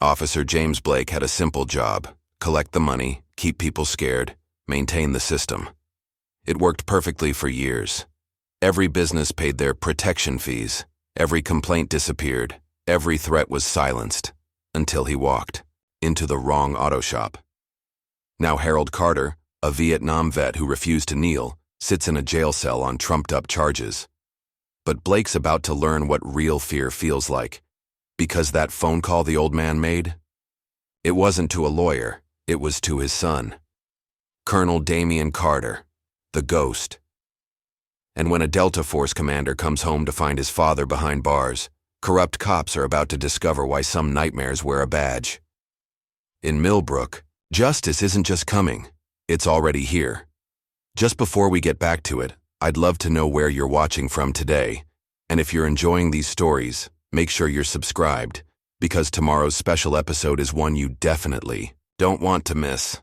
Officer James Blake had a simple job: collect the money, keep people scared, maintain the system. It worked perfectly for years. Every business paid their protection fees. Every complaint disappeared. Every threat was silenced. Until he walked into the wrong auto shop. Now Harold Carter, a Vietnam vet who refused to kneel, sits in a jail cell on trumped-up charges. But Blake's about to learn what real fear feels like. Because that phone call the old man made? It wasn't to a lawyer, it was to his son. Colonel Damien Carter, the ghost. And when a Delta Force commander comes home to find his father behind bars, corrupt cops are about to discover why some nightmares wear a badge. In Millbrook, justice isn't just coming, it's already here. Just before we get back to it, I'd love to know where you're watching from today. And if you're enjoying these stories, make sure you're subscribed, because tomorrow's special episode is one you definitely don't want to miss.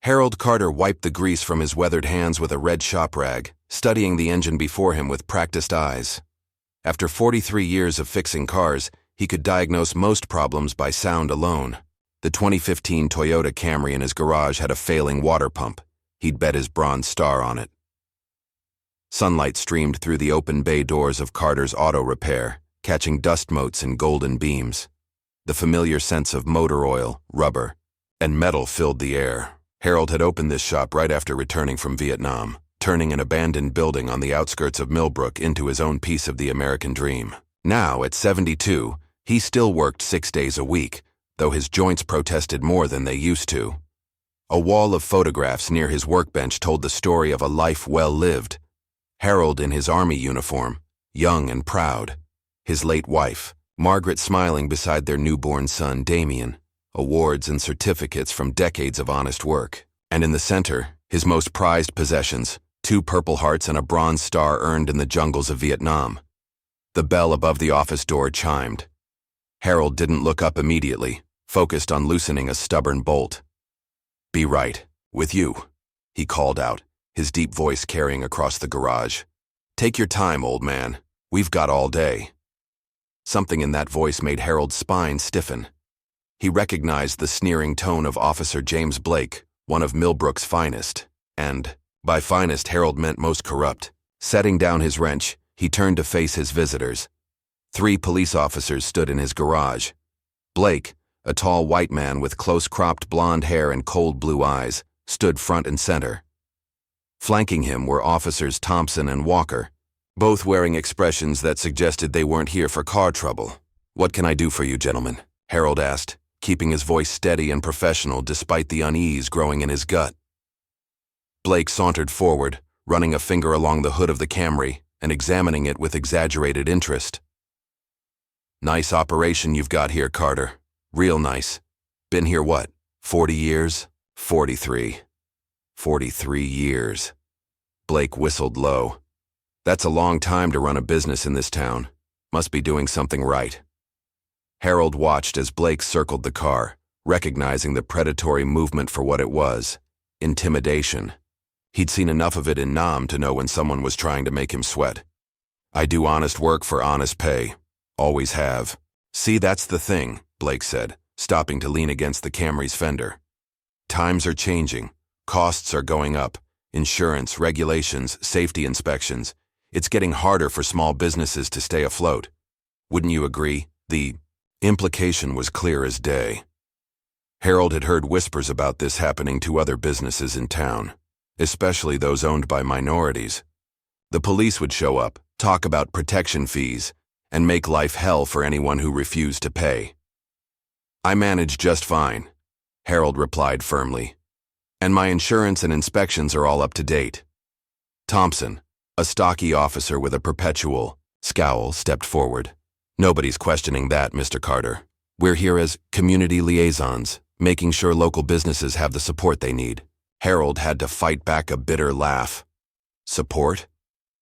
Harold Carter wiped the grease from his weathered hands with a red shop rag, studying the engine before him with practiced eyes. After 43 years of fixing cars, he could diagnose most problems by sound alone. The 2015 Toyota Camry in his garage had a failing water pump. He'd bet his Bronze Star on it. Sunlight streamed through the open bay doors of Carter's auto repair, catching dust motes and golden beams. The familiar scents of motor oil, rubber, and metal filled the air. Harold had opened this shop right after returning from Vietnam, turning an abandoned building on the outskirts of Millbrook into his own piece of the American dream. Now, at 72, he still worked 6 days a week, though his joints protested more than they used to. A wall of photographs near his workbench told the story of a life well lived. Harold in his army uniform, young and proud. His late wife, Margaret, smiling beside their newborn son, Damien. Awards and certificates from decades of honest work. And in the center, his most prized possessions, 2 Purple Hearts and a Bronze Star earned in the jungles of Vietnam. The bell above the office door chimed. Harold didn't look up immediately, focused on loosening a stubborn bolt. "Be right, with you," he called out, his deep voice carrying across the garage. "Take your time, old man. We've got all day." Something in that voice made Harold's spine stiffen. He recognized the sneering tone of Officer James Blake, one of Millbrook's finest. And, by finest, Harold meant most corrupt. Setting down his wrench, he turned to face his visitors. 3 police officers stood in his garage. Blake, a tall white man with close-cropped blonde hair and cold blue eyes, stood front and center. Flanking him were Officers Thompson and Walker, both wearing expressions that suggested they weren't here for car trouble. "What can I do for you, gentlemen?" Harold asked, keeping his voice steady and professional despite the unease growing in his gut. Blake sauntered forward, running a finger along the hood of the Camry and examining it with exaggerated interest. "Nice operation you've got here, Carter. Real nice. Been here what, 40 years? 43. 43 years. Blake whistled low. "That's a long time to run a business in this town. Must be doing something right." Harold watched as Blake circled the car, recognizing the predatory movement for what it was: intimidation. He'd seen enough of it in Nam to know when someone was trying to make him sweat. "I do honest work for honest pay. Always have." "See, that's the thing," Blake said, stopping to lean against the Camry's fender. "Times are changing. Costs are going up. Insurance, regulations, safety inspections. It's getting harder for small businesses to stay afloat. Wouldn't you agree?" The implication was clear as day. Harold had heard whispers about this happening to other businesses in town, especially those owned by minorities. The police would show up, talk about protection fees, and make life hell for anyone who refused to pay. "I manage just fine," Harold replied firmly. "And my insurance and inspections are all up to date." Thompson, a stocky officer with a perpetual scowl, stepped forward. "Nobody's questioning that, Mr. Carter. We're here as community liaisons, making sure local businesses have the support they need." Harold had to fight back a bitter laugh. Support?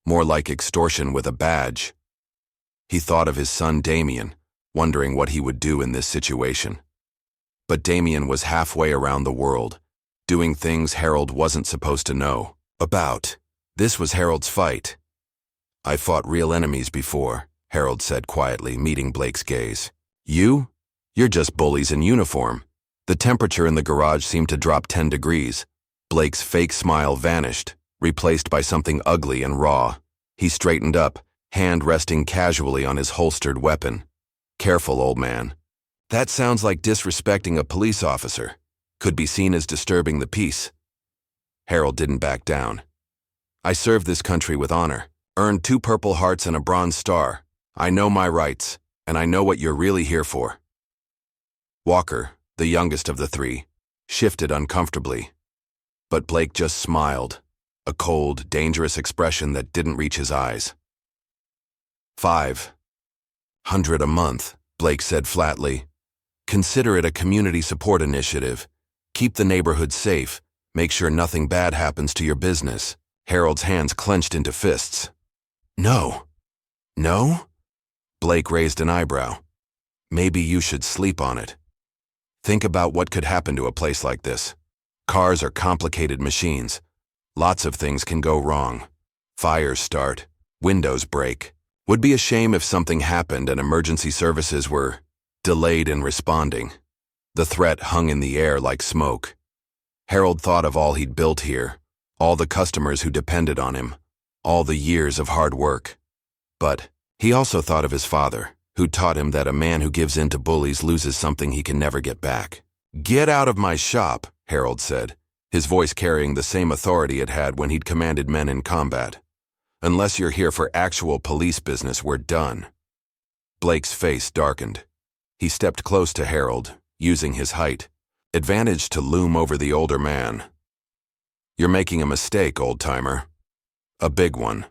More like extortion with a badge. He thought of his son Damien, wondering what he would do in this situation. But Damien was halfway around the world, doing things Harold wasn't supposed to know about. This was Harold's fight. "I fought real enemies before," Harold said quietly, meeting Blake's gaze. "You? You're just bullies in uniform. The temperature in the garage seemed to drop 10 degrees. Blake's fake smile vanished, replaced by something ugly and raw. He straightened up, hand resting casually on his holstered weapon. Careful, old man. That sounds like disrespecting a police officer. Could be seen as disturbing the peace. Harold didn't back down. I served this country with honor, earned 2 Purple Hearts and a Bronze Star. I know my rights, and I know what you're really here for. Walker, the youngest of the 3, shifted uncomfortably. But Blake just smiled, a cold, dangerous expression that didn't reach his eyes. $500 a month, Blake said flatly. Consider it a community support initiative. Keep the neighborhood safe. Make sure nothing bad happens to your business. Harold's hands clenched into fists. No. No? Blake raised an eyebrow. Maybe you should sleep on it. Think about what could happen to a place like this. Cars are complicated machines. Lots of things can go wrong. Fires start. Windows break. Would be a shame if something happened and emergency services were delayed in responding. The threat hung in the air like smoke. Harold thought of all he'd built here, all the customers who depended on him, all the years of hard work. But he also thought of his father, who taught him that a man who gives in to bullies loses something he can never get back. "Get out of my shop," Harold said, his voice carrying the same authority it had when he'd commanded men in combat. "Unless you're here for actual police business, we're done." Blake's face darkened. He stepped close to Harold, using his height, advantage to loom over the older man. "You're making a mistake, old-timer. A big one."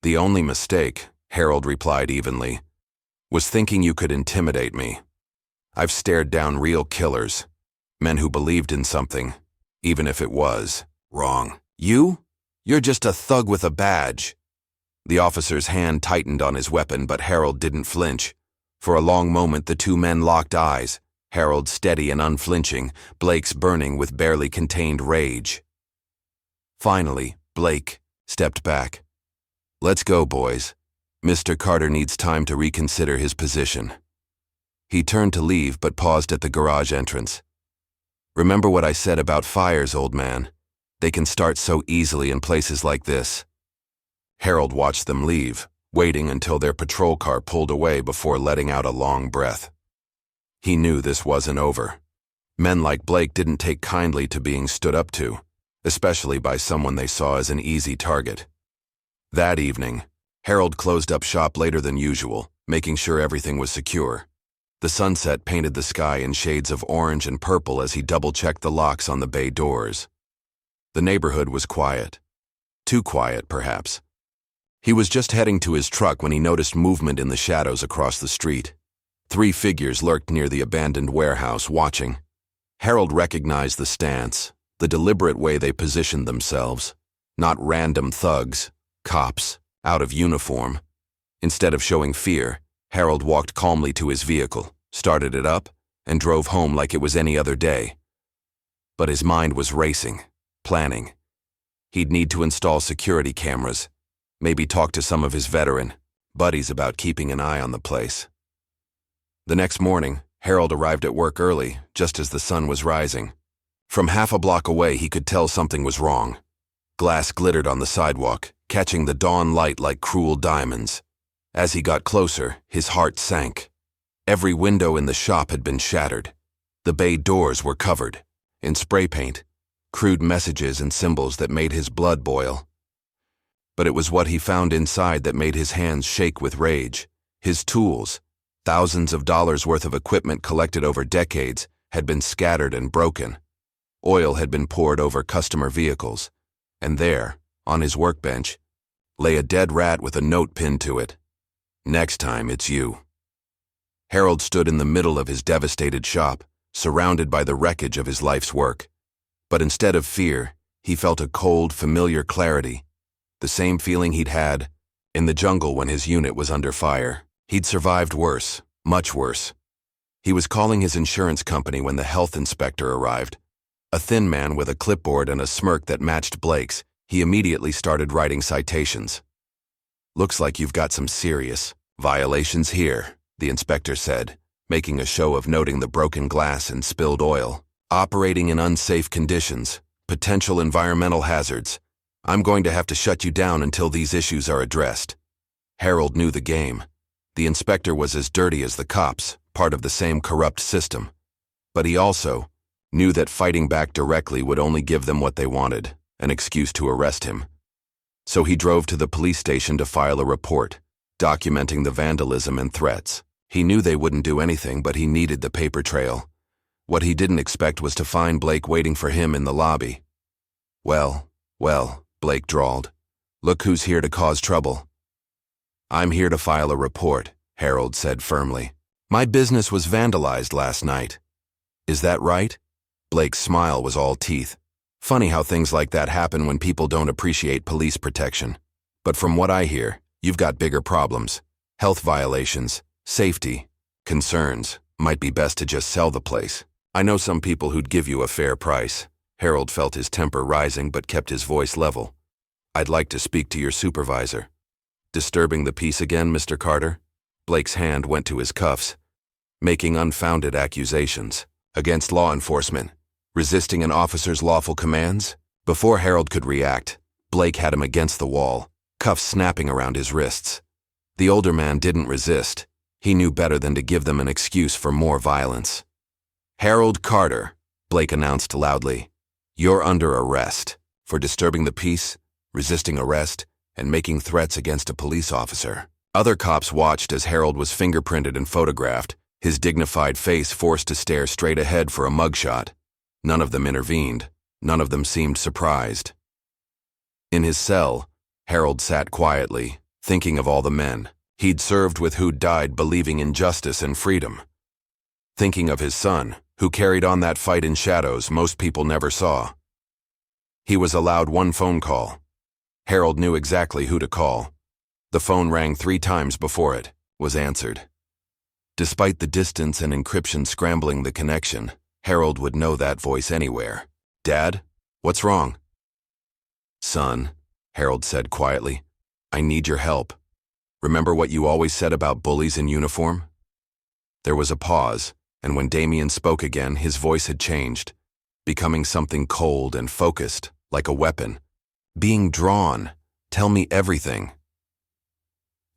"The only mistake," Harold replied evenly, "was thinking you could intimidate me. I've stared down real killers, men who believed in something, even if it was wrong. You're just a thug with a badge." The officer's hand tightened on his weapon, but Harold didn't flinch. For a long moment, the 2 men locked eyes, Harold steady and unflinching, Blake's burning with barely contained rage. Finally, Blake stepped back. "Let's go, boys. Mr. Carter needs time to reconsider his position." He turned to leave but paused at the garage entrance. "Remember what I said about fires, old man? They can start so easily in places like this." Harold watched them leave, waiting until their patrol car pulled away before letting out a long breath. He knew this wasn't over. Men like Blake didn't take kindly to being stood up to, especially by someone they saw as an easy target. That evening, Harold closed up shop later than usual, making sure everything was secure. The sunset painted the sky in shades of orange and purple as he double-checked the locks on the bay doors. The neighborhood was quiet. Too quiet, perhaps. He was just heading to his truck when he noticed movement in the shadows across the street. 3 figures lurked near the abandoned warehouse, watching. Harold recognized the stance, the deliberate way they positioned themselves. Not random thugs, cops, out of uniform. Instead of showing fear, Harold walked calmly to his vehicle, started it up, and drove home like it was any other day. But his mind was racing, planning. He'd need to install security cameras, maybe talk to some of his veteran buddies about keeping an eye on the place. The next morning, Harold arrived at work early, just as the sun was rising. From half a block away, he could tell something was wrong. Glass glittered on the sidewalk, catching the dawn light like cruel diamonds. As he got closer, his heart sank. Every window in the shop had been shattered. The bay doors were covered in spray paint, crude messages and symbols that made his blood boil. But it was what he found inside that made his hands shake with rage. His tools, thousands of dollars worth of equipment collected over decades, had been scattered and broken. Oil had been poured over customer vehicles, and there, on his workbench, lay a dead rat with a note pinned to it. "Next time, it's you." Harold stood in the middle of his devastated shop, surrounded by the wreckage of his life's work. But instead of fear, he felt a cold, familiar clarity. The same feeling he'd had in the jungle when his unit was under fire. He'd survived worse, much worse. He was calling his insurance company when the health inspector arrived. A thin man with a clipboard and a smirk that matched Blake's, he immediately started writing citations. "Looks like you've got some serious violations here," the inspector said, making a show of noting the broken glass and spilled oil. Operating in unsafe conditions, potential environmental hazards. I'm going to have to shut you down until these issues are addressed. Harold knew the game. The inspector was as dirty as the cops, part of the same corrupt system. But he also knew that fighting back directly would only give them what they wanted, an excuse to arrest him. So he drove to the police station to file a report, documenting the vandalism and threats. He knew they wouldn't do anything, but he needed the paper trail. What he didn't expect was to find Blake waiting for him in the lobby. Well, Blake drawled. Look who's here to cause trouble. I'm here to file a report, Harold said firmly. My business was vandalized last night. Is that right? Blake's smile was all teeth. Funny how things like that happen when people don't appreciate police protection. But from what I hear, you've got bigger problems. Health violations, safety, concerns. Might be best to just sell the place. I know some people who'd give you a fair price. Harold felt his temper rising but kept his voice level. I'd like to speak to your supervisor. Disturbing the peace again, Mr. Carter? Blake's hand went to his cuffs. Making unfounded accusations. Against law enforcement. Resisting an officer's lawful commands? Before Harold could react, Blake had him against the wall, cuffs snapping around his wrists. The older man didn't resist. He knew better than to give them an excuse for more violence. Harold Carter, Blake announced loudly. You're under arrest for disturbing the peace, resisting arrest, and making threats against a police officer. Other cops watched as Harold was fingerprinted and photographed, his dignified face forced to stare straight ahead for a mugshot. None of them intervened. None of them seemed surprised. In his cell, Harold sat quietly, thinking of all the men he'd served with who'd died believing in justice and freedom. Thinking of his son, who carried on that fight in shadows most people never saw. He was allowed one phone call. Harold knew exactly who to call. The phone rang 3 times before it was answered. Despite the distance and encryption scrambling the connection, Harold would know that voice anywhere. Dad? What's wrong? Son, Harold said quietly, I need your help. Remember what you always said about bullies in uniform? There was a pause, and when Damien spoke again, his voice had changed, becoming something cold and focused, like a weapon. Being drawn. Tell me everything.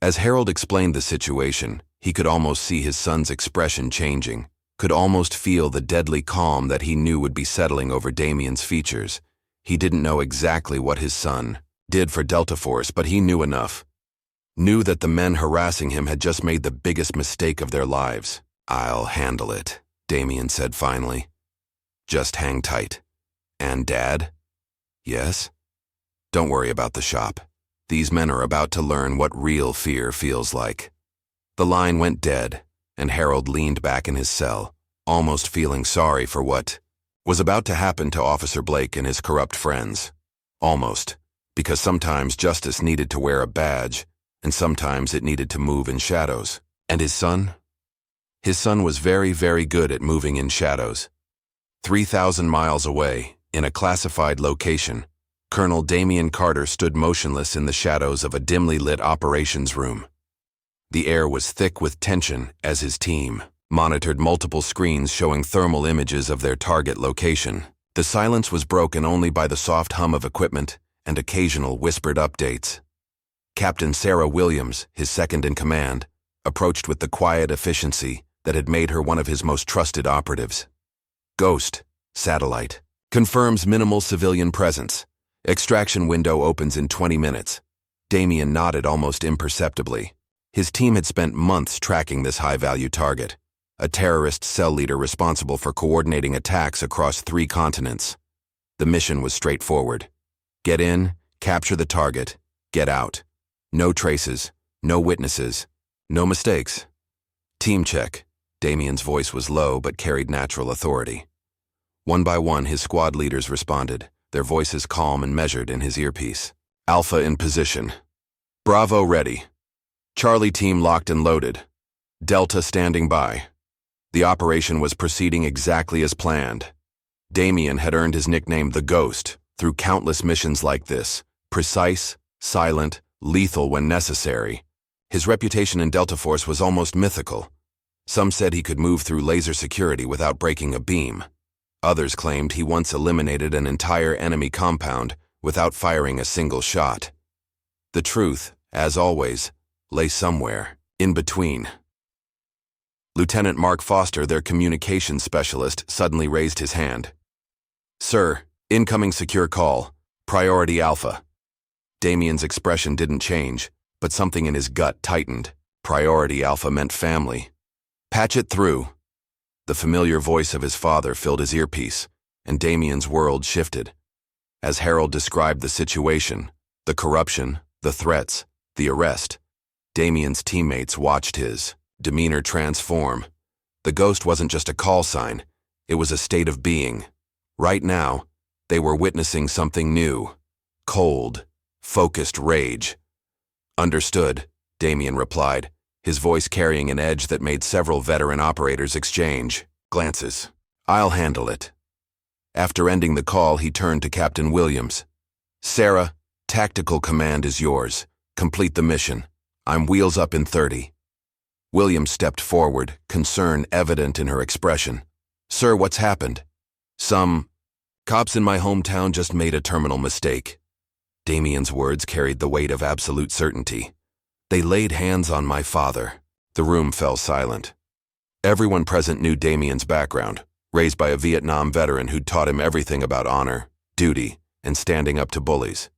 As Harold explained the situation, he could almost see his son's expression changing, could almost feel the deadly calm that he knew would be settling over Damien's features. He didn't know exactly what his son did for Delta Force, but he knew enough. Knew that the men harassing him had just made the biggest mistake of their lives. I'll handle it, Damien said finally. Just hang tight. And Dad? Yes? Don't worry about the shop. These men are about to learn what real fear feels like. The line went dead, and Harold leaned back in his cell, almost feeling sorry for what was about to happen to Officer Blake and his corrupt friends. Almost, because sometimes justice needed to wear a badge, and sometimes it needed to move in shadows. And his son? His son was very, very good at moving in shadows. 3,000 miles away, in a classified location, Colonel Damien Carter stood motionless in the shadows of a dimly lit operations room. The air was thick with tension as his team monitored multiple screens showing thermal images of their target location. The silence was broken only by the soft hum of equipment and occasional whispered updates. Captain Sarah Williams, his second-in-command, approached with the quiet efficiency that had made her one of his most trusted operatives. Ghost, satellite, confirms minimal civilian presence. Extraction window opens in 20 minutes. Damien nodded almost imperceptibly. His team had spent months tracking this high-value target, a terrorist cell leader responsible for coordinating attacks across 3 continents. The mission was straightforward. Get in, capture the target, get out. No traces, no witnesses, no mistakes. Team check. Damien's voice was low but carried natural authority. One by one, his squad leaders responded, their voices calm and measured in his earpiece. Alpha in position. Bravo ready. Charlie team locked and loaded. Delta standing by. The operation was proceeding exactly as planned. Damien had earned his nickname the Ghost through countless missions like this, precise, silent, lethal when necessary. His reputation in Delta Force was almost mythical. Some said he could move through laser security without breaking a beam. Others claimed he once eliminated an entire enemy compound without firing a single shot. The truth, as always, lay somewhere in between. Lieutenant Mark Foster, their communications specialist, suddenly raised his hand. "Sir, incoming secure call. Priority Alpha." Damien's expression didn't change, but something in his gut tightened. Priority Alpha meant family. "Patch it through." The familiar voice of his father filled his earpiece, and Damien's world shifted. As Harold described the situation, the corruption, the threats, the arrest, Damien's teammates watched his demeanor transform. The ghost wasn't just a call sign, it was a state of being. Right now, they were witnessing something new. Cold, focused rage. "Understood," Damien replied, his voice carrying an edge that made several veteran operators exchange glances. "I'll handle it." After ending the call, he turned to Captain Williams. "Sarah, tactical command is yours. Complete the mission. I'm wheels up in 30. Williams stepped forward, concern evident in her expression. "Sir, what's happened?" "Some cops in my hometown just made a terminal mistake." Damien's words carried the weight of absolute certainty. "They laid hands on my father." The room fell silent. Everyone present knew Damien's background, raised by a Vietnam veteran who'd taught him everything about honor, duty, and standing up to bullies.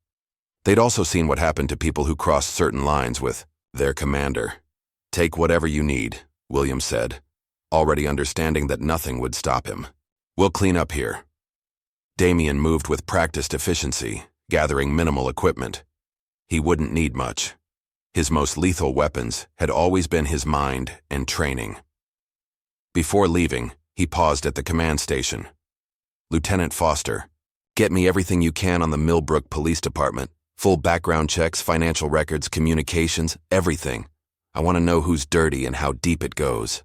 They'd also seen what happened to people who crossed certain lines with their commander. "Take whatever you need," Williams said, already understanding that nothing would stop him. "We'll clean up here." Damien moved with practiced efficiency, gathering minimal equipment. He wouldn't need much. His most lethal weapons had always been his mind and training. Before leaving, he paused at the command station. "Lieutenant Foster, get me everything you can on the Millbrook Police Department. Full background checks, financial records, communications, everything. I want to know who's dirty and how deep it goes."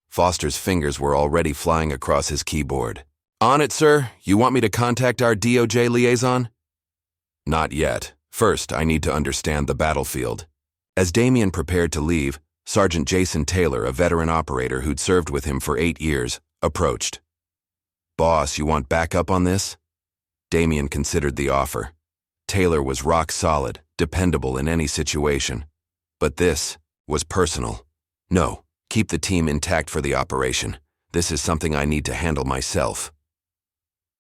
Foster's fingers were already flying across his keyboard. "On it, sir. You want me to contact our DOJ liaison?" "Not yet. First, I need to understand the battlefield." As Damien prepared to leave, Sergeant Jason Taylor, a veteran operator who'd served with him for 8 years, approached. "Boss, you want backup on this?" Damien considered the offer. Taylor was rock solid, dependable in any situation. But this was personal. "No, keep the team intact for the operation. This is something I need to handle myself."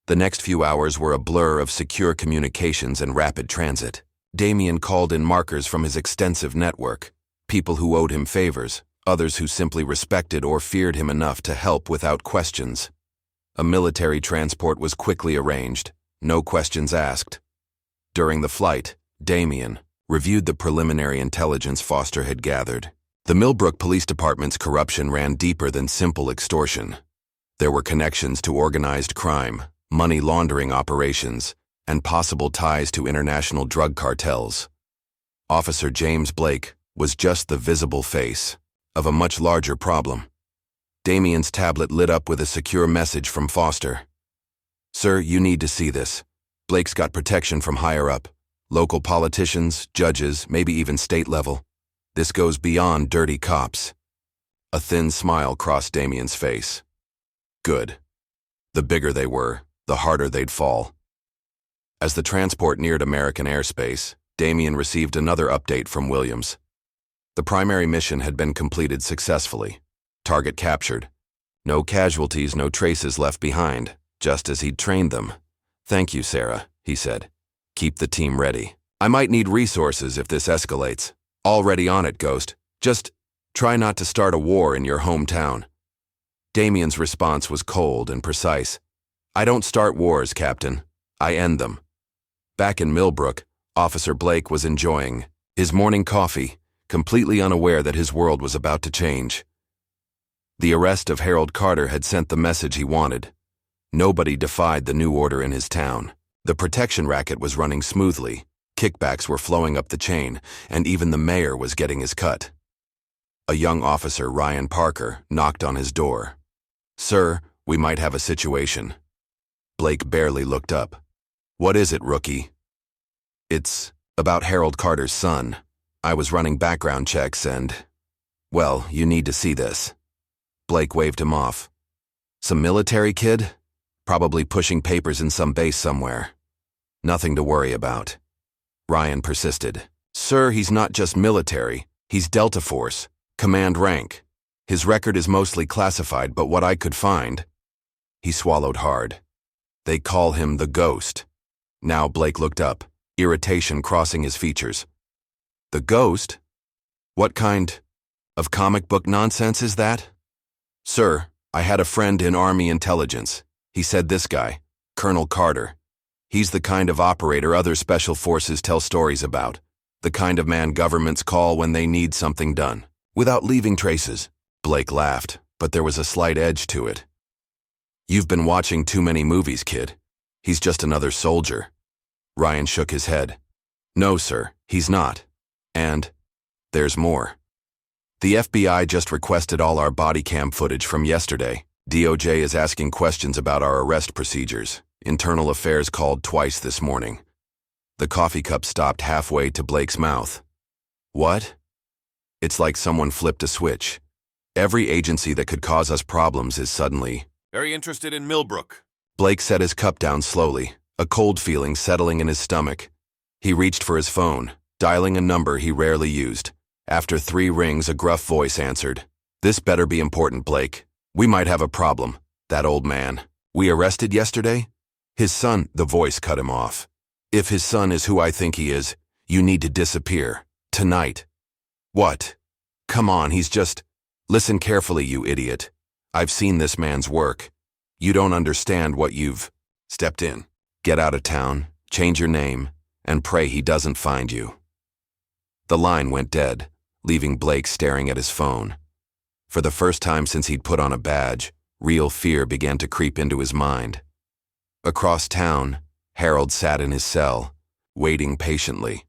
The next few hours were a blur of secure communications and rapid transit. Damien called in markers from his extensive network, people who owed him favors, others who simply respected or feared him enough to help without questions. A military transport was quickly arranged, no questions asked. During the flight, Damien reviewed the preliminary intelligence Foster had gathered. The Millbrook Police Department's corruption ran deeper than simple extortion. There were connections to organized crime, money laundering operations, and possible ties to international drug cartels. Officer James Blake was just the visible face of a much larger problem. Damien's tablet lit up with a secure message from Foster. "Sir, you need to see this. Blake's got protection from higher up. Local politicians, judges, maybe even state level. This goes beyond dirty cops." A thin smile crossed Damien's face. Good. The bigger they were, the harder they'd fall. As the transport neared American airspace, Damien received another update from Williams. The primary mission had been completed successfully. Target captured. No casualties, no traces left behind, just as he'd trained them. "Thank you, Sarah," he said. "Keep the team ready. I might need resources if this escalates. Already on it, Ghost. Just try not to start a war in your hometown." Damien's response was cold and precise. "I don't start wars, Captain. I end them." Back in Millbrook, Officer Blake was enjoying his morning coffee, completely unaware that his world was about to change. The arrest of Harold Carter had sent the message he wanted. Nobody defied the new order in his town. The protection racket was running smoothly, kickbacks were flowing up the chain, and even the mayor was getting his cut. A young officer, Ryan Parker, knocked on his door. "Sir, we might have a situation." Blake barely looked up. "What is it, rookie?" "It's about Harold Carter's son. I was running background checks and..." Well, you need to see this. Blake waved him off. Some military kid? Probably pushing papers in some base somewhere. Nothing to worry about. Ryan persisted. Sir, he's not just military. He's Delta Force, command rank. His record is mostly classified, but what I could find... He swallowed hard. They call him the Ghost. Now Blake looked up, irritation crossing his features. The Ghost? What kind of comic book nonsense is that? Sir, I had a friend in Army intelligence. He said this guy, Colonel Carter. He's the kind of operator other special forces tell stories about. The kind of man governments call when they need something done. Without leaving traces. Blake laughed, but there was a slight edge to it. You've been watching too many movies, kid. He's just another soldier. Ryan shook his head. No, sir, he's not. And there's more. The FBI just requested all our body cam footage from yesterday. DOJ is asking questions about our arrest procedures. Internal Affairs called twice this morning. The coffee cup stopped halfway to Blake's mouth. What? It's like someone flipped a switch. Every agency that could cause us problems is suddenly... Very interested in Millbrook. Blake set his cup down slowly, a cold feeling settling in his stomach. He reached for his phone, dialing a number he rarely used. After 3 rings, a gruff voice answered. This better be important, Blake. We might have a problem. That old man. We arrested yesterday? His son, the voice cut him off. If his son is who I think he is, you need to disappear. Tonight. What? Come on, he's just... Listen carefully, you idiot. I've seen this man's work. You don't understand what you've stepped in. Get out of town, change your name, and pray he doesn't find you. The line went dead, leaving Blake staring at his phone. For the first time since he'd put on a badge, real fear began to creep into his mind. Across town, Harold sat in his cell, waiting patiently.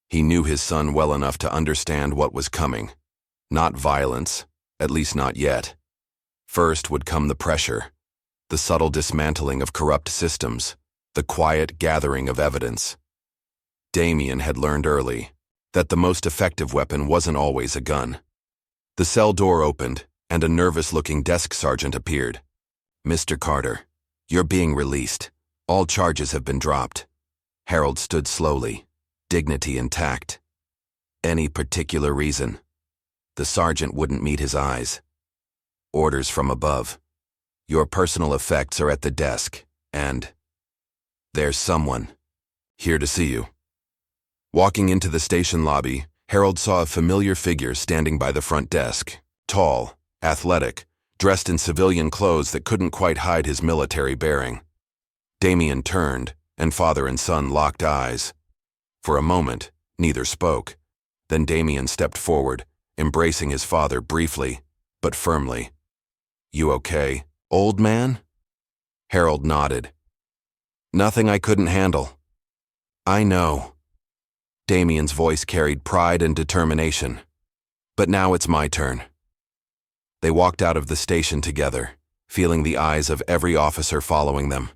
He knew his son well enough to understand what was coming. Not violence, at least not yet. First would come the pressure, the subtle dismantling of corrupt systems, the quiet gathering of evidence. Damien had learned early that the most effective weapon wasn't always a gun. The cell door opened, and a nervous-looking desk sergeant appeared. Mr. Carter, you're being released. All charges have been dropped. Harold stood slowly, dignity intact. Any particular reason? The sergeant wouldn't meet his eyes. Orders from above. Your personal effects are at the desk, and there's someone here to see you. Walking into the station lobby, Harold saw a familiar figure standing by the front desk. Tall, athletic, dressed in civilian clothes that couldn't quite hide his military bearing. Damien turned, and father and son locked eyes. For a moment, neither spoke. Then Damien stepped forward, embracing his father briefly, but firmly. You okay, old man? Harold nodded. Nothing I couldn't handle. I know. Damien's voice carried pride and determination. But now it's my turn. They walked out of the station together, feeling the eyes of every officer following them.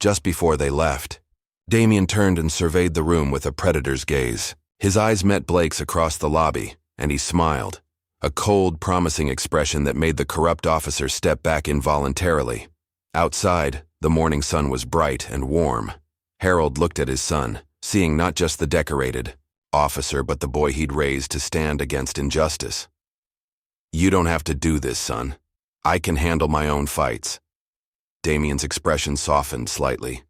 Just before they left, Damien turned and surveyed the room with a predator's gaze. His eyes met Blake's across the lobby, and he smiled, a cold, promising expression that made the corrupt officer step back involuntarily. Outside, the morning sun was bright and warm. Harold looked at his son, seeing not just the decorated officer but the boy he'd raised to stand against injustice. You don't have to do this, son. I can handle my own fights. Damien's expression softened slightly.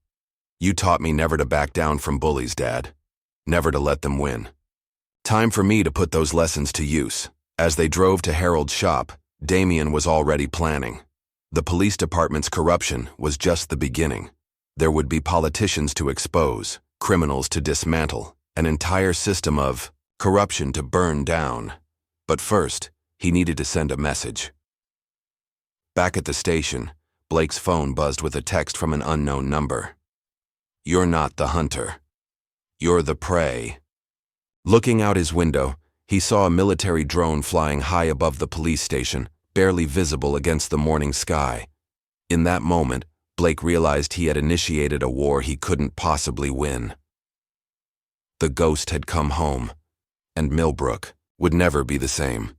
You taught me never to back down from bullies, Dad. Never to let them win. Time for me to put those lessons to use. As they drove to Harold's shop, Damien was already planning. The police department's corruption was just the beginning. There would be politicians to expose, criminals to dismantle, an entire system of corruption to burn down. But first, he needed to send a message. Back at the station, Blake's phone buzzed with a text from an unknown number. You're not the hunter. You're the prey. Looking out his window, he saw a military drone flying high above the police station, barely visible against the morning sky. In that moment, Blake realized he had initiated a war he couldn't possibly win. The ghost had come home, and Millbrook would never be the same.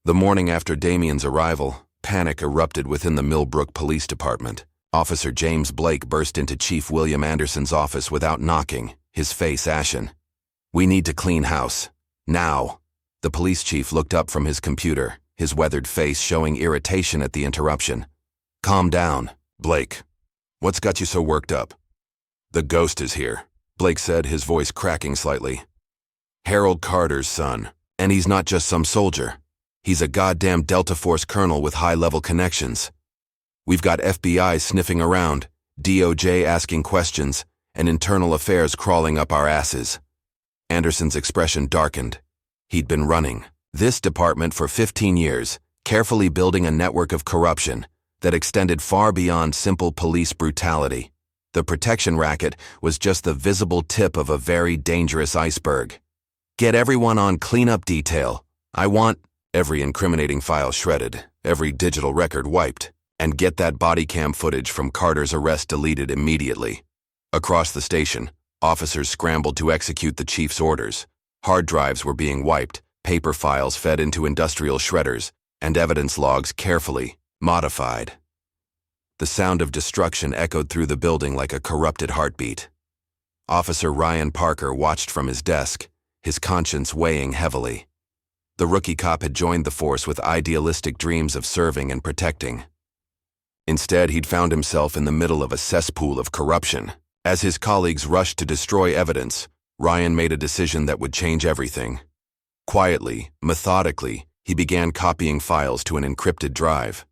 The morning after Damien's arrival, panic erupted within the Millbrook Police Department. Officer James Blake burst into Chief William Anderson's office without knocking, his face ashen. "We need to clean house. Now." The police chief looked up from his computer, his weathered face showing irritation at the interruption. "Calm down, Blake. What's got you so worked up?" "The ghost is here," Blake said, his voice cracking slightly. "Harold Carter's son, and he's not just some soldier. He's a goddamn Delta Force colonel with high-level connections. We've got FBI sniffing around, DOJ asking questions, and internal affairs crawling up our asses." Anderson's expression darkened. He'd been running this department for 15 years, carefully building a network of corruption that extended far beyond simple police brutality. The protection racket was just the visible tip of a very dangerous iceberg. "Get everyone on cleanup detail. I want every incriminating file shredded, every digital record wiped, and get that body cam footage from Carter's arrest deleted immediately." Across the station, officers scrambled to execute the chief's orders. Hard drives were being wiped, paper files fed into industrial shredders, and evidence logs carefully modified. The sound of destruction echoed through the building like a corrupted heartbeat. Officer Ryan Parker watched from his desk, his conscience weighing heavily. The rookie cop had joined the force with idealistic dreams of serving and protecting. Instead, he'd found himself in the middle of a cesspool of corruption. As his colleagues rushed to destroy evidence, Ryan made a decision that would change everything. Quietly, methodically, he began copying files to an encrypted drive.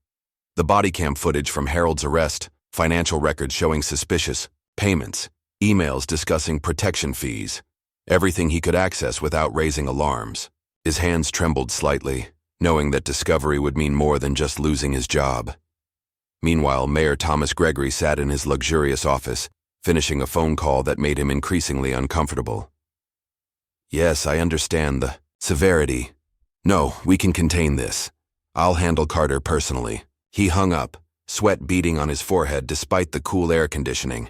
The body cam footage from Harold's arrest, financial records showing suspicious payments, emails discussing protection fees, everything he could access without raising alarms. His hands trembled slightly, knowing that discovery would mean more than just losing his job. Meanwhile, Mayor Thomas Gregory sat in his luxurious office, finishing a phone call that made him increasingly uncomfortable. "Yes, I understand the severity. No, we can contain this. I'll handle Carter personally." He hung up, sweat beading on his forehead despite the cool air conditioning.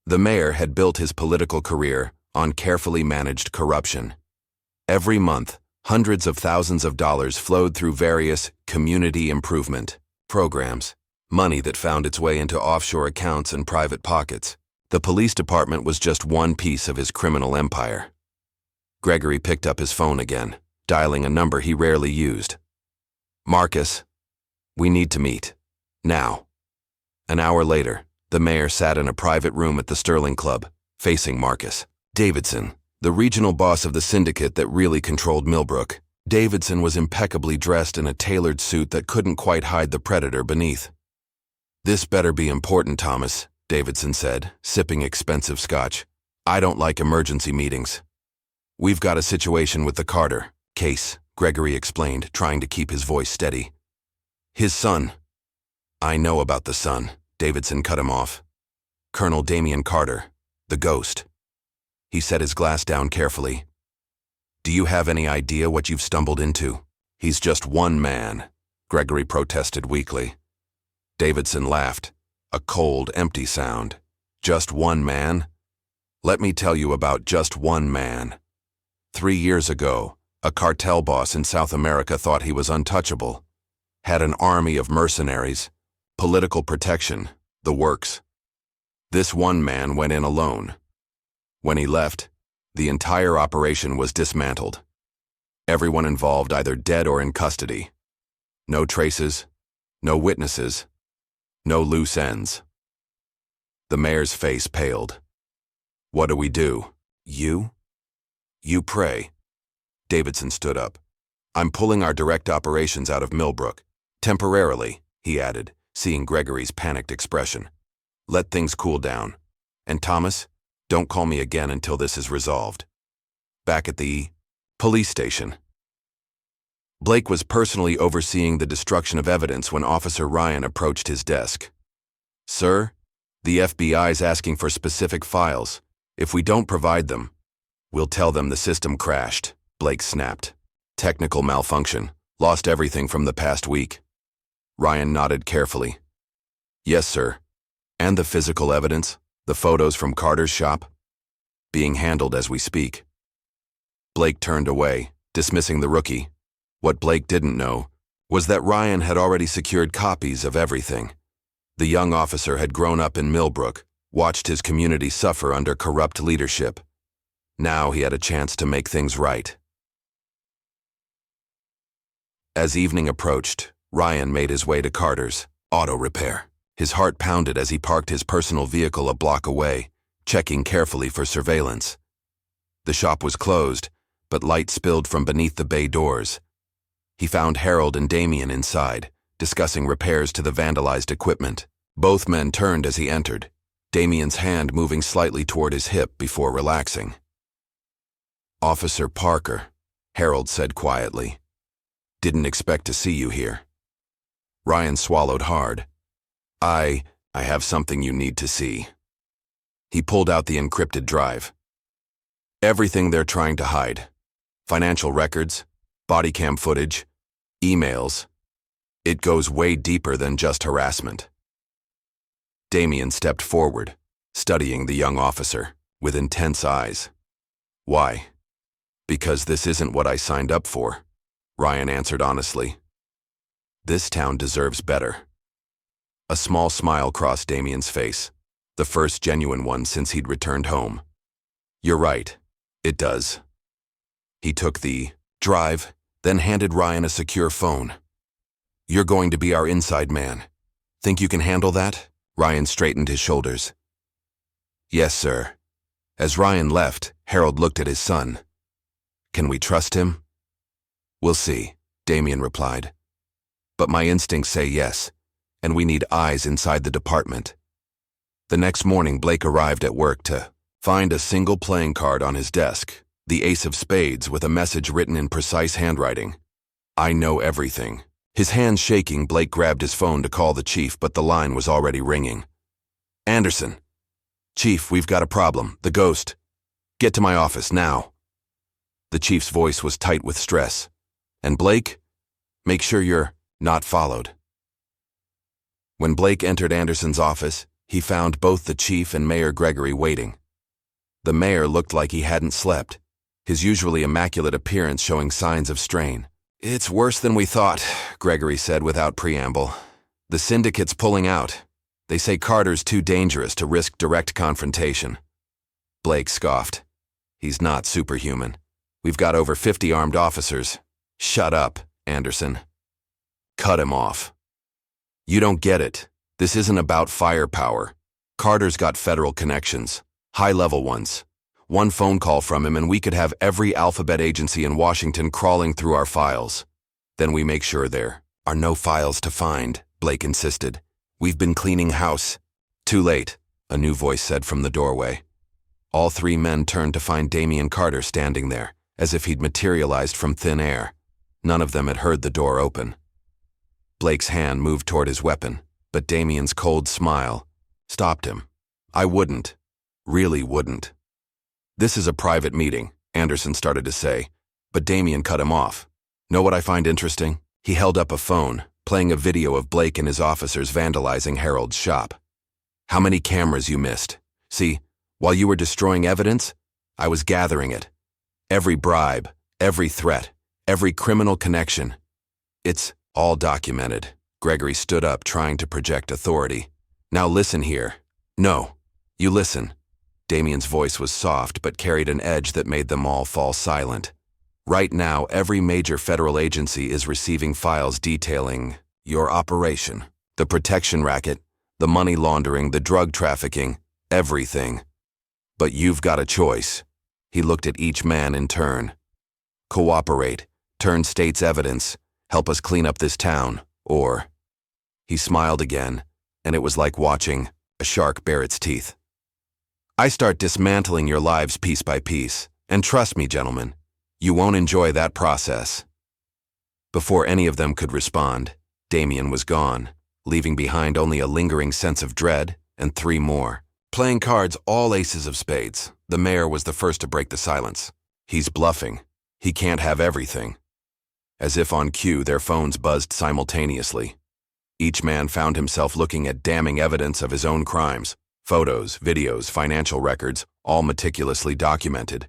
The mayor had built his political career on carefully managed corruption. Every month, hundreds of thousands of dollars flowed through various community improvement programs, money that found its way into offshore accounts and private pockets. The police department was just one piece of his criminal empire. Gregory picked up his phone again, dialing a number he rarely used. "Marcus, we need to meet. Now." An hour later, the mayor sat in a private room at the Sterling Club, facing Marcus Davidson, the regional boss of the syndicate that really controlled Millbrook. Davidson was impeccably dressed in a tailored suit that couldn't quite hide the predator beneath. "This better be important, Thomas," Davidson said, sipping expensive scotch. "I don't like emergency meetings." "We've got a situation with the Carter case," Gregory explained, trying to keep his voice steady. "His son." "I know about the son," Davidson cut him off. "Colonel Damien Carter, the ghost." He set his glass down carefully. "Do you have any idea what you've stumbled into?" "He's just one man," Gregory protested weakly. Davidson laughed, a cold, empty sound. "Just one man? Let me tell you about just one man. 3 years ago, a cartel boss in South America thought he was untouchable. Had an army of mercenaries, political protection, the works. This one man went in alone. When he left, the entire operation was dismantled. Everyone involved either dead or in custody. No traces, no witnesses, no loose ends." The mayor's face paled. "What do we do?" "You pray." Davidson stood up. "I'm pulling our direct operations out of Millbrook. Temporarily," he added, seeing Gregory's panicked expression. "Let things cool down. And Thomas, don't call me again until this is resolved." Back at the police station, Blake was personally overseeing the destruction of evidence when Officer Ryan approached his desk. "Sir, the FBI's asking for specific files. If we don't provide them, we'll tell them the system crashed," Blake snapped. "Technical malfunction. Lost everything from the past week." Ryan nodded carefully. "Yes, sir. And the physical evidence, the photos from Carter's shop? Being handled as we speak." Blake turned away, dismissing the rookie. What Blake didn't know was that Ryan had already secured copies of everything. The young officer had grown up in Millbrook, watched his community suffer under corrupt leadership. Now he had a chance to make things right. As evening approached, Ryan made his way to Carter's auto repair. His heart pounded as he parked his personal vehicle a block away, checking carefully for surveillance. The shop was closed, but light spilled from beneath the bay doors. He found Harold and Damien inside, discussing repairs to the vandalized equipment. Both men turned as he entered, Damien's hand moving slightly toward his hip before relaxing. "Officer Parker," Harold said quietly. "Didn't expect to see you here." Ryan swallowed hard. I have something you need to see." He pulled out the encrypted drive. "Everything they're trying to hide. Financial records, body cam footage, emails. It goes way deeper than just harassment." Damien stepped forward, studying the young officer with intense eyes. "Why?" "Because this isn't what I signed up for," Ryan answered honestly. "This town deserves better." A small smile crossed Damien's face, the first genuine one since he'd returned home. "You're right, it does." He took the drive, then handed Ryan a secure phone. "You're going to be our inside man. Think you can handle that?" Ryan straightened his shoulders. "Yes, sir." As Ryan left, Harold looked at his son. "Can we trust him?" "We'll see," Damien replied. "But my instincts say yes, and we need eyes inside the department." The next morning, Blake arrived at work to find a single playing card on his desk, the ace of spades with a message written in precise handwriting. "I know everything." His hands shaking, Blake grabbed his phone to call the chief, but the line was already ringing. "Anderson." "Chief, we've got a problem. The ghost. Get to my office now." The chief's voice was tight with stress. "And Blake, make sure you're not followed." When Blake entered Anderson's office, he found both the chief and Mayor Gregory waiting. The mayor looked like he hadn't slept, his usually immaculate appearance showing signs of strain. "It's worse than we thought," Gregory said without preamble. "The syndicate's pulling out. They say Carter's too dangerous to risk direct confrontation." Blake scoffed. "He's not superhuman. We've got over 50 armed officers." "Shut up, Anderson." "Cut him off." "You don't get it. This isn't about firepower. Carter's got federal connections, high-level ones. One phone call from him and we could have every alphabet agency in Washington crawling through our files. Then we make sure there are no files to find," Blake insisted. "We've been cleaning house." "Too late," a new voice said from the doorway. All three men turned to find Damien Carter standing there, as if he'd materialized from thin air. None of them had heard the door open. Blake's hand moved toward his weapon, but Damien's cold smile stopped him. "I wouldn't. Really wouldn't." "This is a private meeting," Anderson started to say, but Damien cut him off. "Know what I find interesting?" He held up a phone, playing a video of Blake and his officers vandalizing Harold's shop. "How many cameras you missed? See, while you were destroying evidence, I was gathering it. Every bribe, every threat, every criminal connection. It's all documented." Gregory stood up, trying to project authority. "Now listen here." "No, you listen." Damien's voice was soft but carried an edge that made them all fall silent. "Right now, every major federal agency is receiving files detailing your operation. The protection racket, the money laundering, the drug trafficking, everything. But you've got a choice." He looked at each man in turn. "Cooperate, turn state's evidence, help us clean up this town, or..." He smiled again, and it was like watching a shark bare its teeth. "I start dismantling your lives piece by piece, and trust me, gentlemen, you won't enjoy that process." Before any of them could respond, Damien was gone, leaving behind only a lingering sense of dread and three more. Playing cards, all aces of spades, the mayor was the first to break the silence. "He's bluffing. He can't have everything." As if on cue, their phones buzzed simultaneously. Each man found himself looking at damning evidence of his own crimes. Photos, videos, financial records, all meticulously documented.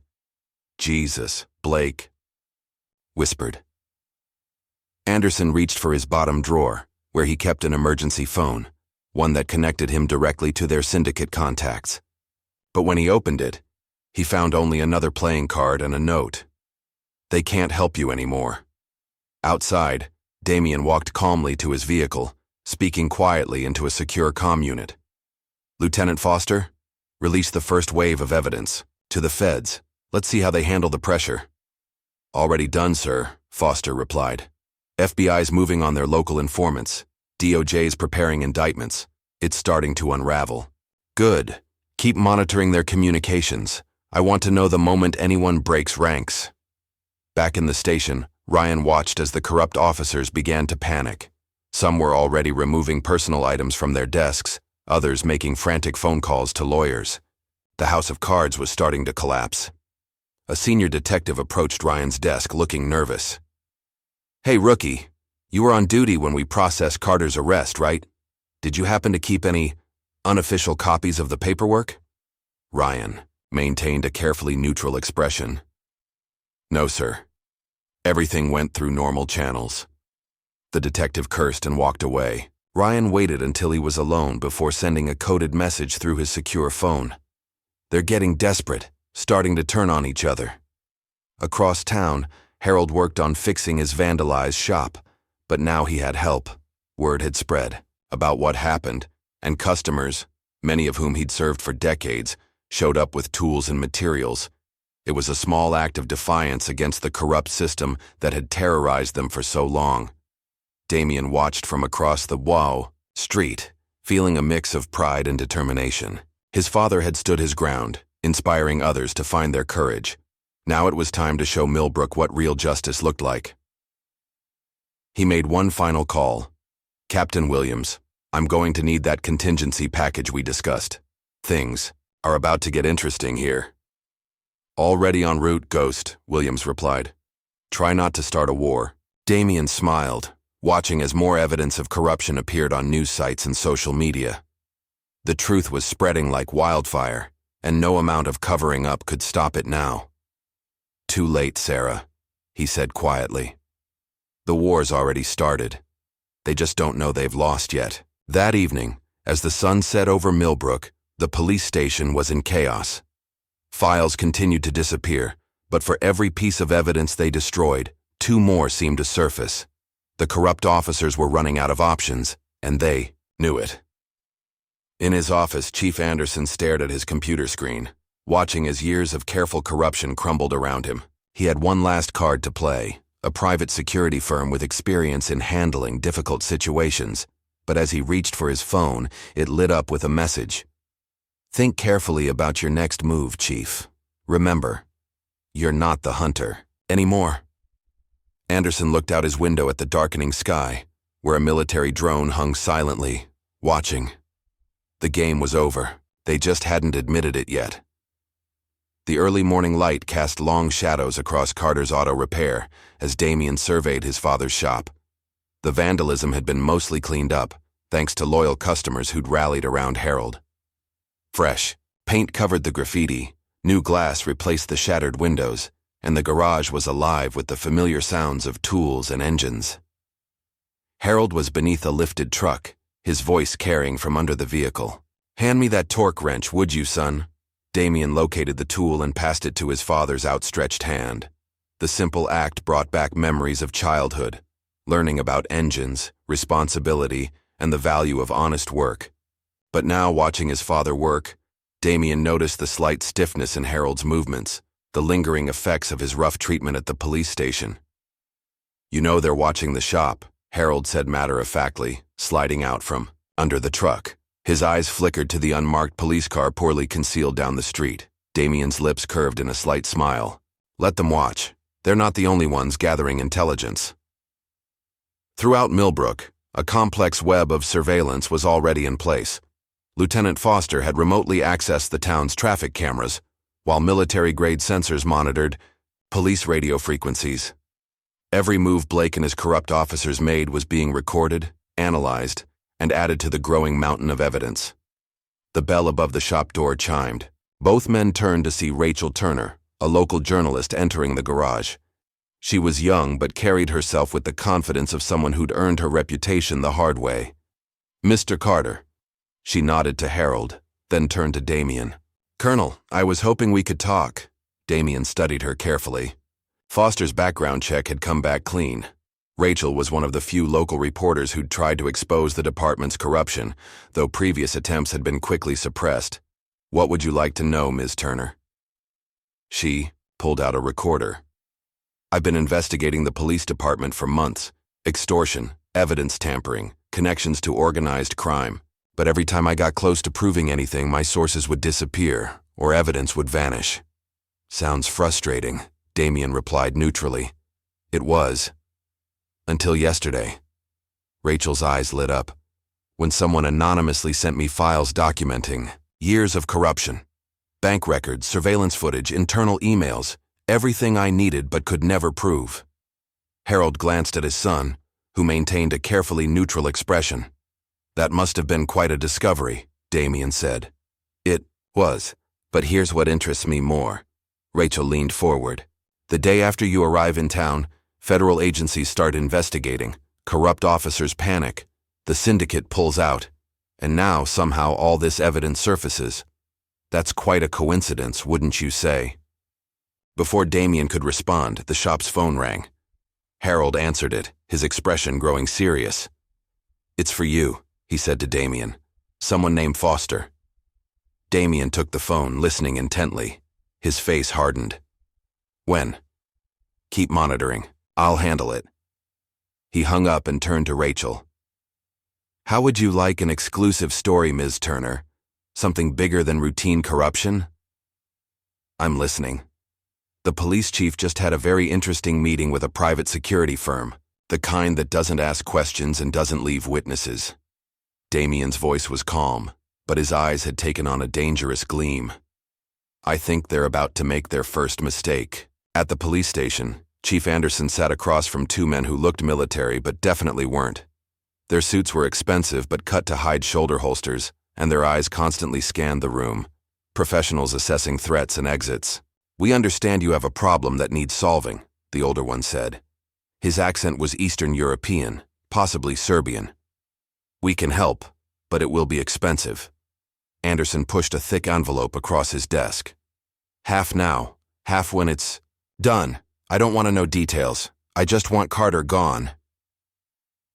"Jesus," Blake whispered. Anderson reached for his bottom drawer, where he kept an emergency phone, one that connected him directly to their syndicate contacts. But when he opened it, he found only another playing card and a note. "They can't help you anymore." Outside, Damien walked calmly to his vehicle, speaking quietly into a secure comm unit. "Lieutenant Foster, release the first wave of evidence. To the feds. Let's see how they handle the pressure." "Already done, sir," Foster replied. "FBI's moving on their local informants. DOJ's preparing indictments. It's starting to unravel." "Good. Keep monitoring their communications. I want to know the moment anyone breaks ranks." Back in the station, Ryan watched as the corrupt officers began to panic. Some were already removing personal items from their desks, others making frantic phone calls to lawyers. The house of cards was starting to collapse. A senior detective approached Ryan's desk looking nervous. "Hey, rookie, you were on duty when we processed Carter's arrest, right? Did you happen to keep any unofficial copies of the paperwork?" Ryan maintained a carefully neutral expression. "No, sir. Everything went through normal channels." The detective cursed and walked away. Ryan waited until he was alone before sending a coded message through his secure phone. "They're getting desperate, starting to turn on each other." Across town, Harold worked on fixing his vandalized shop, but now he had help. Word had spread about what happened, and customers, many of whom he'd served for decades, showed up with tools and materials. It was a small act of defiance against the corrupt system that had terrorized them for so long. Damien watched from across the street, feeling a mix of pride and determination. His father had stood his ground, inspiring others to find their courage. Now it was time to show Millbrook what real justice looked like. He made one final call. "Captain Williams, I'm going to need that contingency package we discussed. Things are about to get interesting here." "Already en route, Ghost," Williams replied. "Try not to start a war." Damien smiled, watching as more evidence of corruption appeared on news sites and social media. The truth was spreading like wildfire, and no amount of covering up could stop it now. "Too late, Sarah," he said quietly. "The war's already started. They just don't know they've lost yet." That evening, as the sun set over Millbrook, the police station was in chaos. Files continued to disappear, but for every piece of evidence they destroyed, two more seemed to surface. The corrupt officers were running out of options, and they knew it. In his office, Chief Anderson stared at his computer screen, watching as years of careful corruption crumbled around him. He had one last card to play, a private security firm with experience in handling difficult situations, but as he reached for his phone, it lit up with a message. "Think carefully about your next move, Chief. Remember, you're not the hunter anymore." Anderson looked out his window at the darkening sky, where a military drone hung silently, watching. The game was over. They just hadn't admitted it yet. The early morning light cast long shadows across Carter's auto repair as Damien surveyed his father's shop. The vandalism had been mostly cleaned up, thanks to loyal customers who'd rallied around Harold. Fresh paint covered the graffiti, new glass replaced the shattered windows, and the garage was alive with the familiar sounds of tools and engines. Harold was beneath a lifted truck, his voice carrying from under the vehicle. "Hand me that torque wrench, would you, son?" Damien located the tool and passed it to his father's outstretched hand. The simple act brought back memories of childhood, learning about engines, responsibility, and the value of honest work. But now, watching his father work, Damien noticed the slight stiffness in Harold's movements, the lingering effects of his rough treatment at the police station. "You know they're watching the shop," Harold said matter-of-factly, sliding out from under the truck. His eyes flickered to the unmarked police car poorly concealed down the street. Damien's lips curved in a slight smile. "Let them watch. They're not the only ones gathering intelligence." Throughout Millbrook, a complex web of surveillance was already in place. Lieutenant Foster had remotely accessed the town's traffic cameras, while military-grade sensors monitored police radio frequencies. Every move Blake and his corrupt officers made was being recorded, analyzed, and added to the growing mountain of evidence. The bell above the shop door chimed. Both men turned to see Rachel Turner, a local journalist, entering the garage. She was young but carried herself with the confidence of someone who'd earned her reputation the hard way. "Mr. Carter." She nodded to Harold, then turned to Damien. "Colonel, I was hoping we could talk." Damien studied her carefully. Foster's background check had come back clean. Rachel was one of the few local reporters who'd tried to expose the department's corruption, though previous attempts had been quickly suppressed. "What would you like to know, Ms. Turner?" She pulled out a recorder. "I've been investigating the police department for months. Extortion, evidence tampering, connections to organized crime. But every time I got close to proving anything, my sources would disappear, or evidence would vanish." "Sounds frustrating," Damien replied neutrally. "It was. Until yesterday." Rachel's eyes lit up. "When someone anonymously sent me files documenting years of corruption. Bank records, surveillance footage, internal emails, everything I needed but could never prove." Harold glanced at his son, who maintained a carefully neutral expression. "That must have been quite a discovery," Damien said. "It was. But here's what interests me more." Rachel leaned forward. "The day after you arrive in town, federal agencies start investigating. Corrupt officers panic. The syndicate pulls out. And now, somehow, all this evidence surfaces. That's quite a coincidence, wouldn't you say?" Before Damien could respond, the shop's phone rang. Harold answered it, his expression growing serious. "It's for you," he said to Damien. "Someone named Foster." Damien took the phone, listening intently. His face hardened. "When?" "Keep monitoring. I'll handle it." He hung up and turned to Rachel. "How would you like an exclusive story, Ms. Turner? Something bigger than routine corruption?" "I'm listening." "The police chief just had a very interesting meeting with a private security firm, the kind that doesn't ask questions and doesn't leave witnesses." Damien's voice was calm, but his eyes had taken on a dangerous gleam. "I think they're about to make their first mistake." At the police station, Chief Anderson sat across from two men who looked military but definitely weren't. Their suits were expensive but cut to hide shoulder holsters, and their eyes constantly scanned the room. Professionals assessing threats and exits. "We understand you have a problem that needs solving," the older one said. His accent was Eastern European, possibly Serbian. "We can help, but it will be expensive." Anderson pushed a thick envelope across his desk. "Half now, half when it's done. I don't want to know details. I just want Carter gone."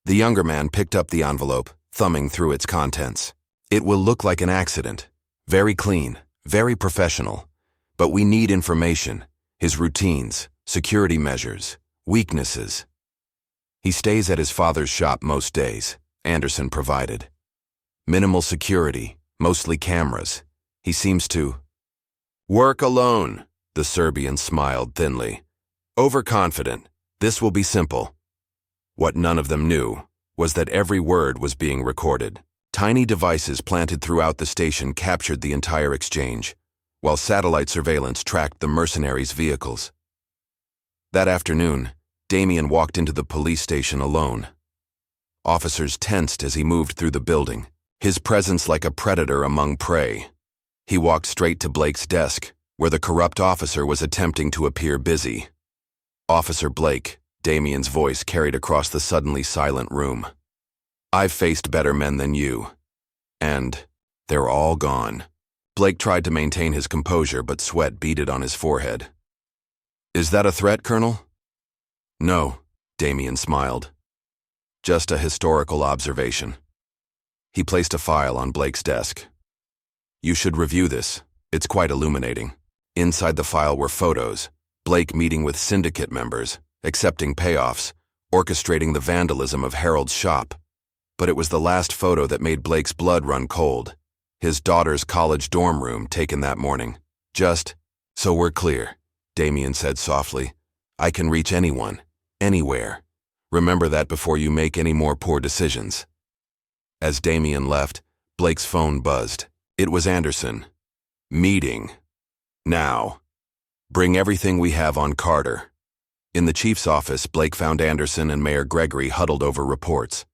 The younger man picked up the envelope, thumbing through its contents. "It will look like an accident. Very clean, very professional. But we need information, his routines, security measures, weaknesses." "He stays at his father's shop most days," Anderson provided. "Minimal security, mostly cameras. He seems to work alone." The Serbian smiled thinly. "Overconfident. This will be simple." What none of them knew was that every word was being recorded. Tiny devices planted throughout the station captured the entire exchange, while satellite surveillance tracked the mercenaries' vehicles. That afternoon, Damien walked into the police station alone. Officers tensed as he moved through the building, his presence like a predator among prey. He walked straight to Blake's desk, where the corrupt officer was attempting to appear busy. "Officer Blake," Damien's voice carried across the suddenly silent room. "I've faced better men than you. And they're all gone." Blake tried to maintain his composure, but sweat beaded on his forehead. "Is that a threat, Colonel?" "No," Damien smiled. "Just a historical observation." He placed a file on Blake's desk. "You should review this. It's quite illuminating." Inside the file were photos. Blake meeting with syndicate members, accepting payoffs, orchestrating the vandalism of Harold's shop. But it was the last photo that made Blake's blood run cold. His daughter's college dorm room taken that morning. "Just so we're clear," Damien said softly, "I can reach anyone, anywhere. Remember that before you make any more poor decisions." As Damien left, Blake's phone buzzed. It was Anderson. "Meeting. Now. Bring everything we have on Carter." In the chief's office, Blake found Anderson and Mayor Gregory huddled over reports.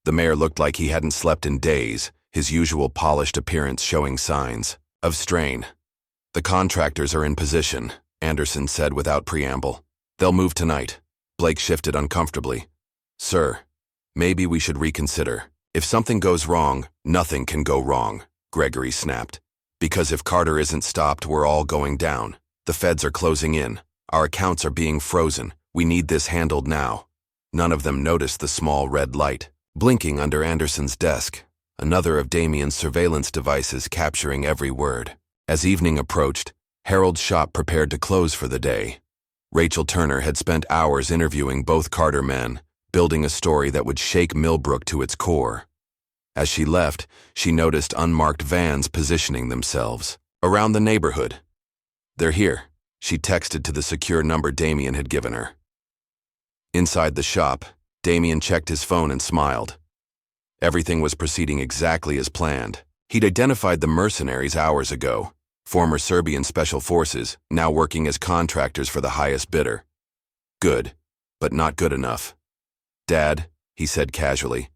The mayor looked like he hadn't slept in days, his usual polished appearance showing signs of strain. "The contractors are in position," Anderson said without preamble. "They'll move tonight. Blake shifted uncomfortably. Sir, maybe we should reconsider. If something goes wrong, nothing can go wrong, Gregory snapped. Because if Carter isn't stopped, we're all going down. The feds are closing in. Our accounts are being frozen. We need this handled now. None of them noticed the small red light, blinking under Anderson's desk, another of Damien's surveillance devices capturing every word. As evening approached, Harold's shop prepared to close for the day. Rachel Turner had spent hours interviewing both Carter men, building a story that would shake Millbrook to its core. As she left, she noticed unmarked vans positioning themselves around the neighborhood. They're here, she texted to the secure number Damien had given her. Inside the shop, Damien checked his phone and smiled. Everything was proceeding exactly as planned. He'd identified the mercenaries hours ago, former Serbian special forces, now working as contractors for the highest bidder. Good, but not good enough. Dad, he said casually,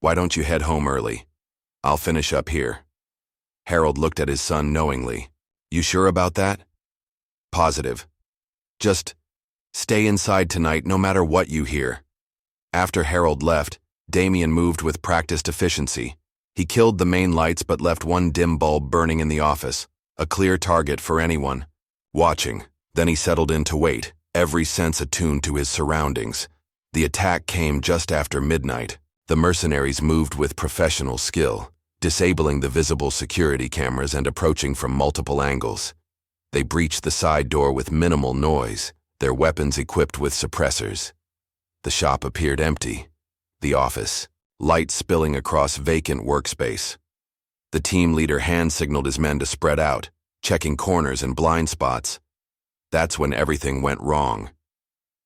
why don't you head home early? I'll finish up here. Harold looked at his son knowingly. You sure about that? Positive. Just stay inside tonight no matter what you hear. After Harold left, Damien moved with practiced efficiency. He killed the main lights but left one dim bulb burning in the office, a clear target for anyone watching. Then he settled in to wait, every sense attuned to his surroundings. The attack came just after midnight. The mercenaries moved with professional skill, disabling the visible security cameras and approaching from multiple angles. They breached the side door with minimal noise, their weapons equipped with suppressors. The shop appeared empty. The office, light spilling across vacant workspace. The team leader hand-signaled his men to spread out, checking corners and blind spots. That's when everything went wrong.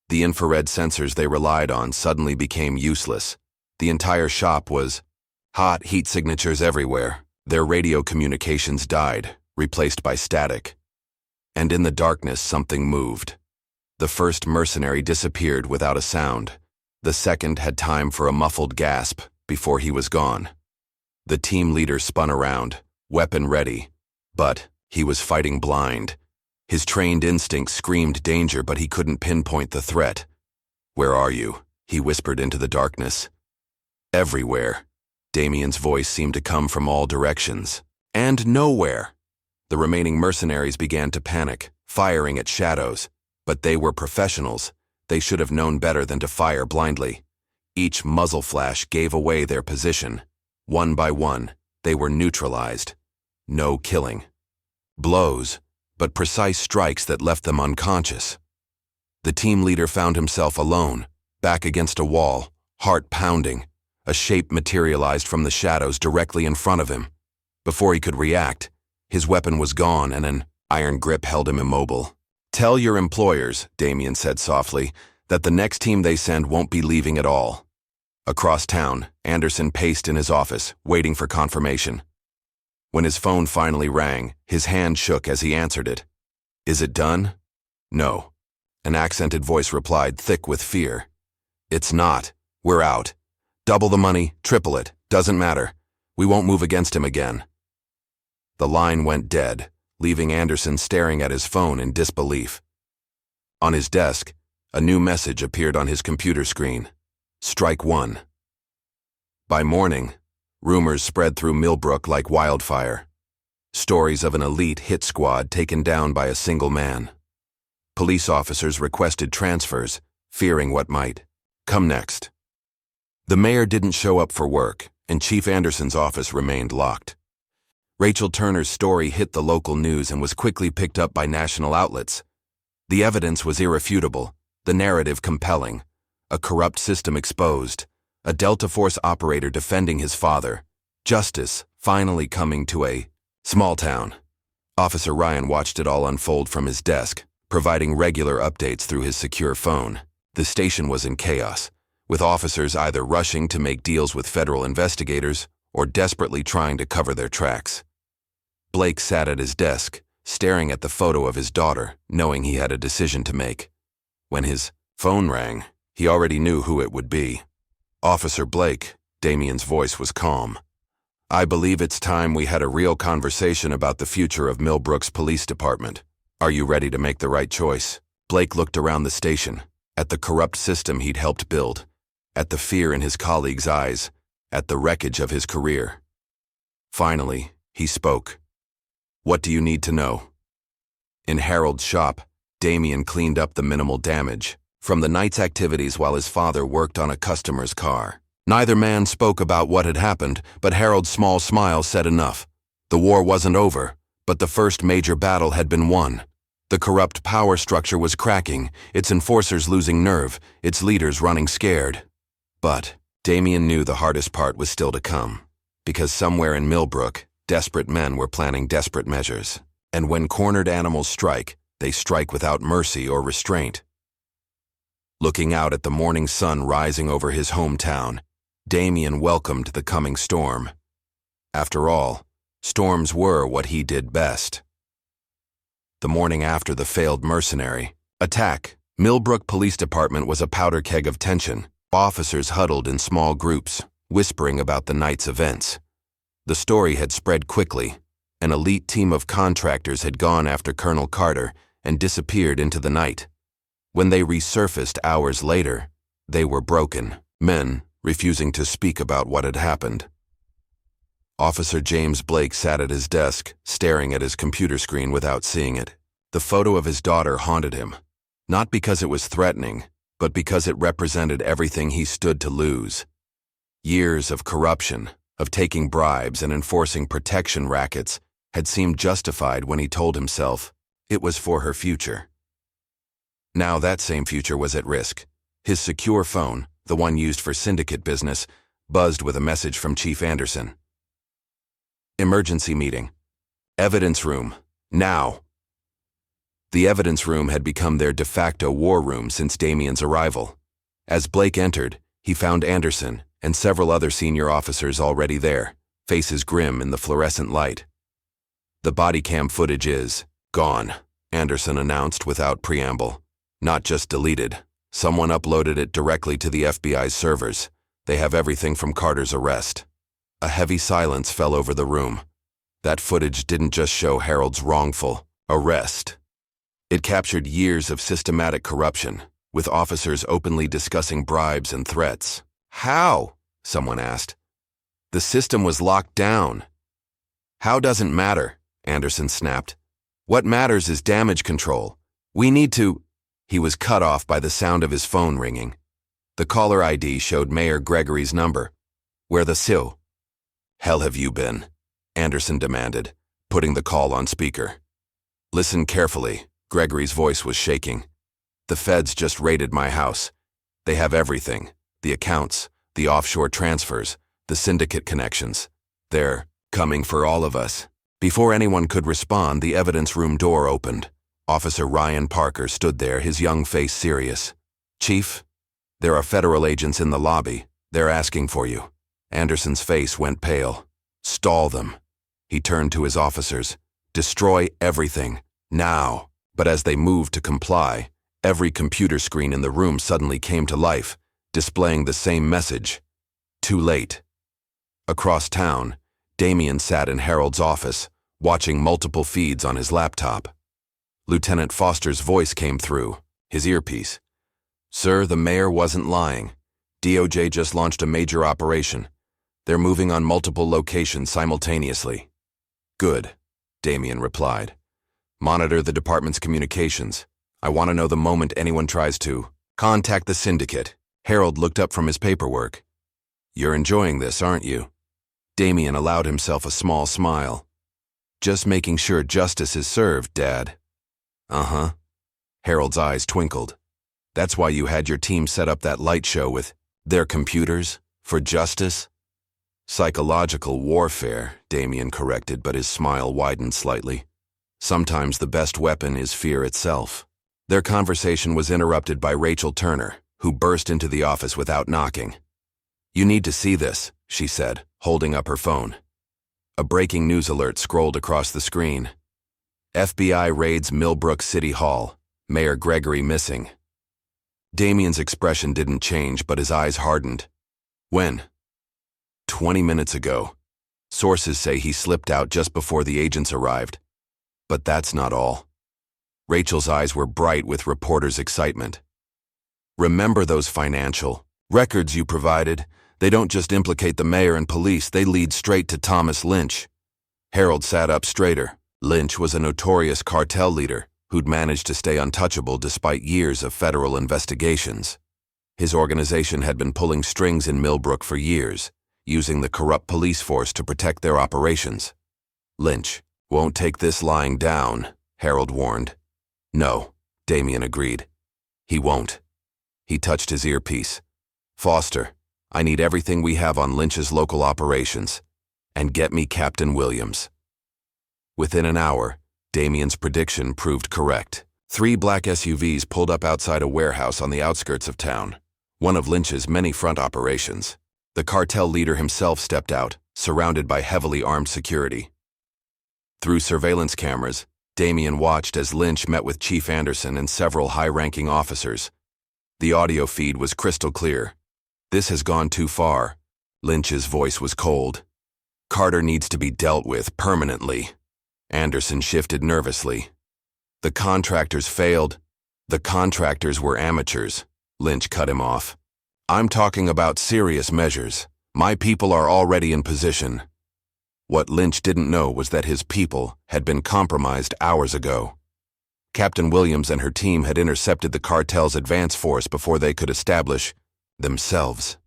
The infrared sensors they relied on suddenly became useless. The entire shop was hot, heat signatures everywhere. Their radio communications died, replaced by static. And in the darkness, something moved. The first mercenary disappeared without a sound. The second had time for a muffled gasp before he was gone. The team leader spun around, weapon ready, but he was fighting blind. His trained instinct screamed danger, but he couldn't pinpoint the threat. Where are you? He whispered into the darkness. Everywhere. Damien's voice seemed to come from all directions. And nowhere. The remaining mercenaries began to panic, firing at shadows. But they were professionals. They should have known better than to fire blindly. Each muzzle flash gave away their position. One by one, they were neutralized. No killing. Blows, but precise strikes that left them unconscious. The team leader found himself alone, back against a wall, heart pounding. A shape materialized from the shadows directly in front of him. Before he could react, his weapon was gone and an iron grip held him immobile. Tell your employers, Damien said softly, that the next team they send won't be leaving at all. Across town, Anderson paced in his office, waiting for confirmation. When his phone finally rang, his hand shook as he answered it. Is it done? No. An accented voice replied, thick with fear. It's not. We're out. Double the money, triple it, doesn't matter. We won't move against him again. The line went dead, leaving Anderson staring at his phone in disbelief. On his desk, a new message appeared on his computer screen. Strike one. By morning, rumors spread through Millbrook like wildfire. Stories of an elite hit squad taken down by a single man. Police officers requested transfers, fearing what might come next. The mayor didn't show up for work, and Chief Anderson's office remained locked. Rachel Turner's story hit the local news and was quickly picked up by national outlets. The evidence was irrefutable, the narrative compelling. A corrupt system exposed, a Delta Force operator defending his father, justice finally coming to a small town. Officer Ryan watched it all unfold from his desk, providing regular updates through his secure phone. The station was in chaos, with officers either rushing to make deals with federal investigators or desperately trying to cover their tracks. Blake sat at his desk, staring at the photo of his daughter, knowing he had a decision to make. When his phone rang, he already knew who it would be. Officer Blake, Damien's voice was calm. I believe it's time we had a real conversation about the future of Millbrook's police department. Are you ready to make the right choice? Blake looked around the station. at the corrupt system he'd helped build, at the fear in his colleagues' eyes, at the wreckage of his career. Finally, he spoke. "What do you need to know?" In Harold's shop, Damien cleaned up the minimal damage from the night's activities while his father worked on a customer's car. Neither man spoke about what had happened, but Harold's small smile said enough. The war wasn't over, but the first major battle had been won. The corrupt power structure was cracking, its enforcers losing nerve, its leaders running scared. But Damien knew the hardest part was still to come, because somewhere in Millbrook, desperate men were planning desperate measures. And when cornered animals strike, they strike without mercy or restraint. Looking out at the morning sun rising over his hometown, Damien welcomed the coming storm. After all, storms were what he did best. The morning after the failed mercenary attack, Millbrook Police Department was a powder keg of tension. Officers huddled in small groups, whispering about the night's events. The story had spread quickly. An elite team of contractors had gone after Colonel Carter and disappeared into the night. When they resurfaced hours later, they were broken, men refusing to speak about what had happened. Officer James Blake sat at his desk, staring at his computer screen without seeing it. The photo of his daughter haunted him, not because it was threatening, but because it represented everything he stood to lose. Years of corruption, of taking bribes and enforcing protection rackets, had seemed justified when he told himself it was for her future. Now that same future was at risk. His secure phone, the one used for syndicate business, buzzed with a message from Chief Anderson. "Emergency meeting. Evidence room. Now." The evidence room had become their de facto war room since Damien's arrival. As Blake entered, he found Anderson and several other senior officers already there, faces grim in the fluorescent light. "The body cam footage is gone," Anderson announced without preamble. "Not just deleted. Someone uploaded it directly to the FBI's servers. They have everything from Carter's arrest." A heavy silence fell over the room. That footage didn't just show Harold's wrongful arrest. It captured years of systematic corruption, with officers openly discussing bribes and threats. "How?" someone asked. "The system was locked down." "How doesn't matter," Anderson snapped. "What matters is damage control. We need to—" He was cut off by the sound of his phone ringing. The caller ID showed Mayor Gregory's number. "Where the sill?" "Hell have you been?" Anderson demanded, putting the call on speaker. "Listen carefully." Gregory's voice was shaking. "The feds just raided my house. They have everything. The accounts, the offshore transfers, the syndicate connections. They're coming for all of us." Before anyone could respond, the evidence room door opened. Officer Ryan Parker stood there, his young face serious. "Chief, there are federal agents in the lobby. They're asking for you." Anderson's face went pale. "Stall them." He turned to his officers. "Destroy everything, now." But as they moved to comply, every computer screen in the room suddenly came to life, displaying the same message. Too late. Across town, Damien sat in Harold's office, watching multiple feeds on his laptop. Lieutenant Foster's voice came through, his earpiece. "Sir, the mayor wasn't lying. DOJ just launched a major operation. They're moving on multiple locations simultaneously." "Good," Damien replied. "Monitor the department's communications. I want to know the moment anyone tries to contact the syndicate." Harold looked up from his paperwork. "You're enjoying this, aren't you?" Damien allowed himself a small smile. "Just making sure justice is served, Dad." "Uh-huh." Harold's eyes twinkled. "That's why you had your team set up that light show with their computers for justice?" "Psychological warfare," Damien corrected, but his smile widened slightly. "Sometimes the best weapon is fear itself." Their conversation was interrupted by Rachel Turner, who burst into the office without knocking. "You need to see this," she said, holding up her phone. A breaking news alert scrolled across the screen. "FBI raids Millbrook City Hall. Mayor Gregory missing." Damien's expression didn't change, but his eyes hardened. "When?" 20 minutes ago. Sources say he slipped out just before the agents arrived. But that's not all. Rachel's eyes were bright with reporters' excitement. Remember those financial records you provided? They don't just implicate the mayor and police, they lead straight to Thomas Lynch. Harold sat up straighter. Lynch was a notorious cartel leader who'd managed to stay untouchable despite years of federal investigations. His organization had been pulling strings in Millbrook for years, using the corrupt police force to protect their operations. Lynch won't take this lying down, Harold warned. No, Damien agreed. He won't. He touched his earpiece. Foster, I need everything we have on Lynch's local operations. And get me Captain Williams. Within an hour, Damien's prediction proved correct. 3 black SUVs pulled up outside a warehouse on the outskirts of town, one of Lynch's many front operations. The cartel leader himself stepped out, surrounded by heavily armed security. Through surveillance cameras, Damien watched as Lynch met with Chief Anderson and several high-ranking officers. The audio feed was crystal clear. This has gone too far. Lynch's voice was cold. Carter needs to be dealt with permanently. Anderson shifted nervously. The contractors failed. The contractors were amateurs. Lynch cut him off. I'm talking about serious measures. My people are already in position. What Lynch didn't know was that his people had been compromised hours ago. Captain Williams and her team had intercepted the cartel's advance force before they could establish themselves.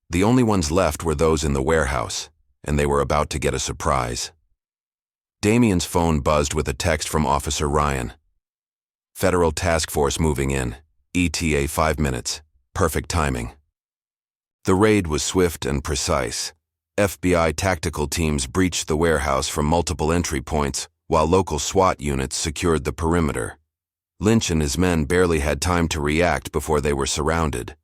The only ones left were those in the warehouse, and they were about to get a surprise. Damien's phone buzzed with a text from Officer Ryan. Federal task force moving in. ETA 5 minutes. Perfect timing. The raid was swift and precise. FBI tactical teams breached the warehouse from multiple entry points, while local SWAT units secured the perimeter. Lynch and his men barely had time to react before they were surrounded.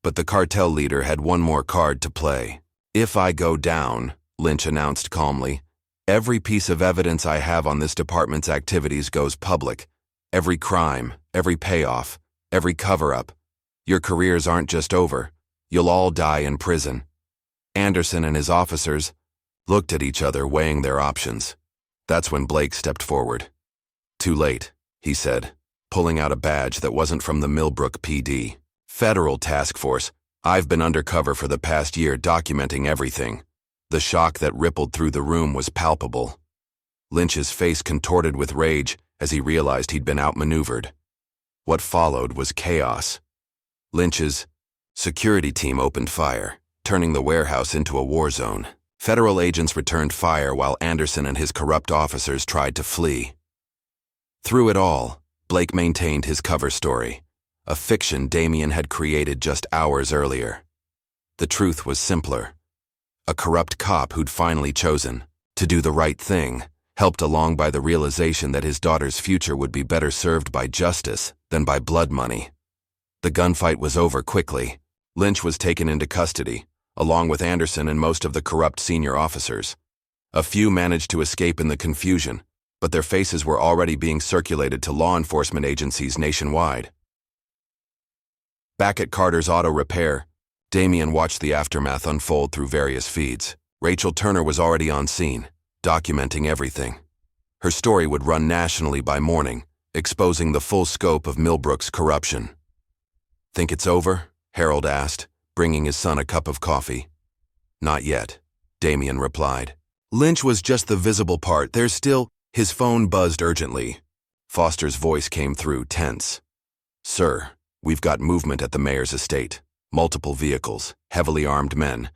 But the cartel leader had one more card to play. If I go down, Lynch announced calmly, every piece of evidence I have on this department's activities goes public. Every crime, every payoff, every cover-up. Your careers aren't just over. You'll all die in prison. Anderson and his officers looked at each other, weighing their options. That's when Blake stepped forward. Too late, he said, pulling out a badge that wasn't from the Millbrook PD. Federal task force. I've been undercover for the past year documenting everything. The shock that rippled through the room was palpable. Lynch's face contorted with rage as he realized he'd been outmaneuvered. What followed was chaos. Lynch's security team opened fire, turning the warehouse into a war zone. Federal agents returned fire while Anderson and his corrupt officers tried to flee. Through it all, Blake maintained his cover story, a fiction Damien had created just hours earlier. The truth was simpler. A corrupt cop who'd finally chosen to do the right thing, helped along by the realization that his daughter's future would be better served by justice than by blood money. The gunfight was over quickly. Lynch was taken into custody, along with Anderson and most of the corrupt senior officers. A few managed to escape in the confusion, but their faces were already being circulated to law enforcement agencies nationwide. Back at Carter's auto repair, Damien watched the aftermath unfold through various feeds. Rachel Turner was already on scene, documenting everything. Her story would run nationally by morning, exposing the full scope of Millbrook's corruption. Think it's over? Harold asked, bringing his son a cup of coffee. Not yet, Damien replied. Lynch was just the visible part. There's still... His phone buzzed urgently. Foster's voice came through, tense. Sir, we've got movement at the mayor's estate. Multiple vehicles, heavily armed men.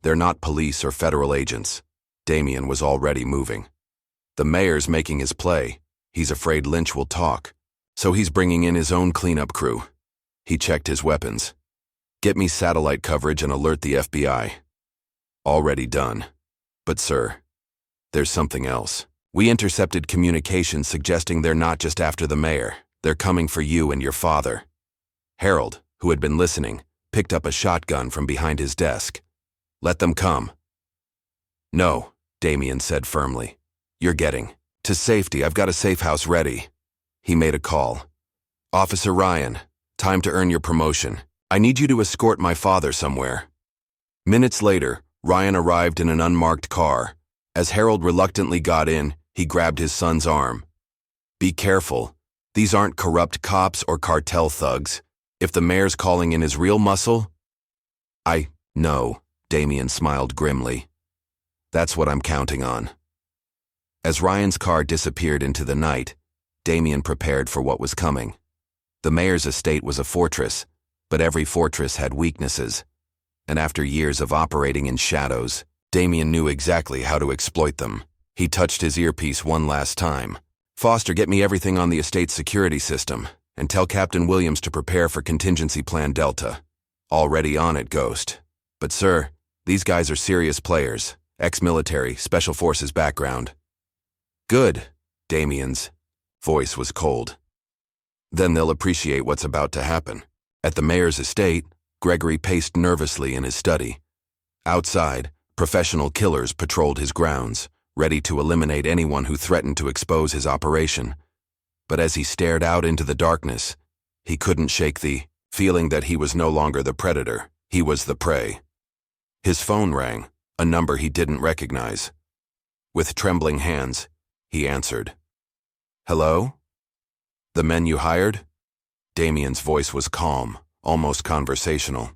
They're not police or federal agents. Damien was already moving. The mayor's making his play. He's afraid Lynch will talk. So he's bringing in his own cleanup crew. He checked his weapons. Get me satellite coverage and alert the FBI. Already done. But sir, there's something else. We intercepted communications suggesting they're not just after the mayor. They're coming for you and your father. Harold, who had been listening, picked up a shotgun from behind his desk. Let them come. No, Damien said firmly. You're getting to safety. I've got a safe house ready. He made a call. Officer Ryan, time to earn your promotion. I need you to escort my father somewhere. Minutes later, Ryan arrived in an unmarked car. As Harold reluctantly got in, he grabbed his son's arm. Be careful. These aren't corrupt cops or cartel thugs. If the mayor's calling in his real muscle? I know, Damien smiled grimly. That's what I'm counting on. As Ryan's car disappeared into the night, Damien prepared for what was coming. The mayor's estate was a fortress, but every fortress had weaknesses. And after years of operating in shadows, Damien knew exactly how to exploit them. He touched his earpiece one last time. Foster, get me everything on the estate's security system, and tell Captain Williams to prepare for Contingency Plan Delta. Already on it, Ghost. But sir, these guys are serious players, ex-military, special forces background. Good, Damien's voice was cold. Then they'll appreciate what's about to happen. At the mayor's estate, Gregory paced nervously in his study. Outside, professional killers patrolled his grounds, ready to eliminate anyone who threatened to expose his operation. But as he stared out into the darkness, he couldn't shake the feeling that he was no longer the predator, he was the prey. His phone rang, a number he didn't recognize. With trembling hands, he answered. Hello? The men you hired? Damien's voice was calm, almost conversational.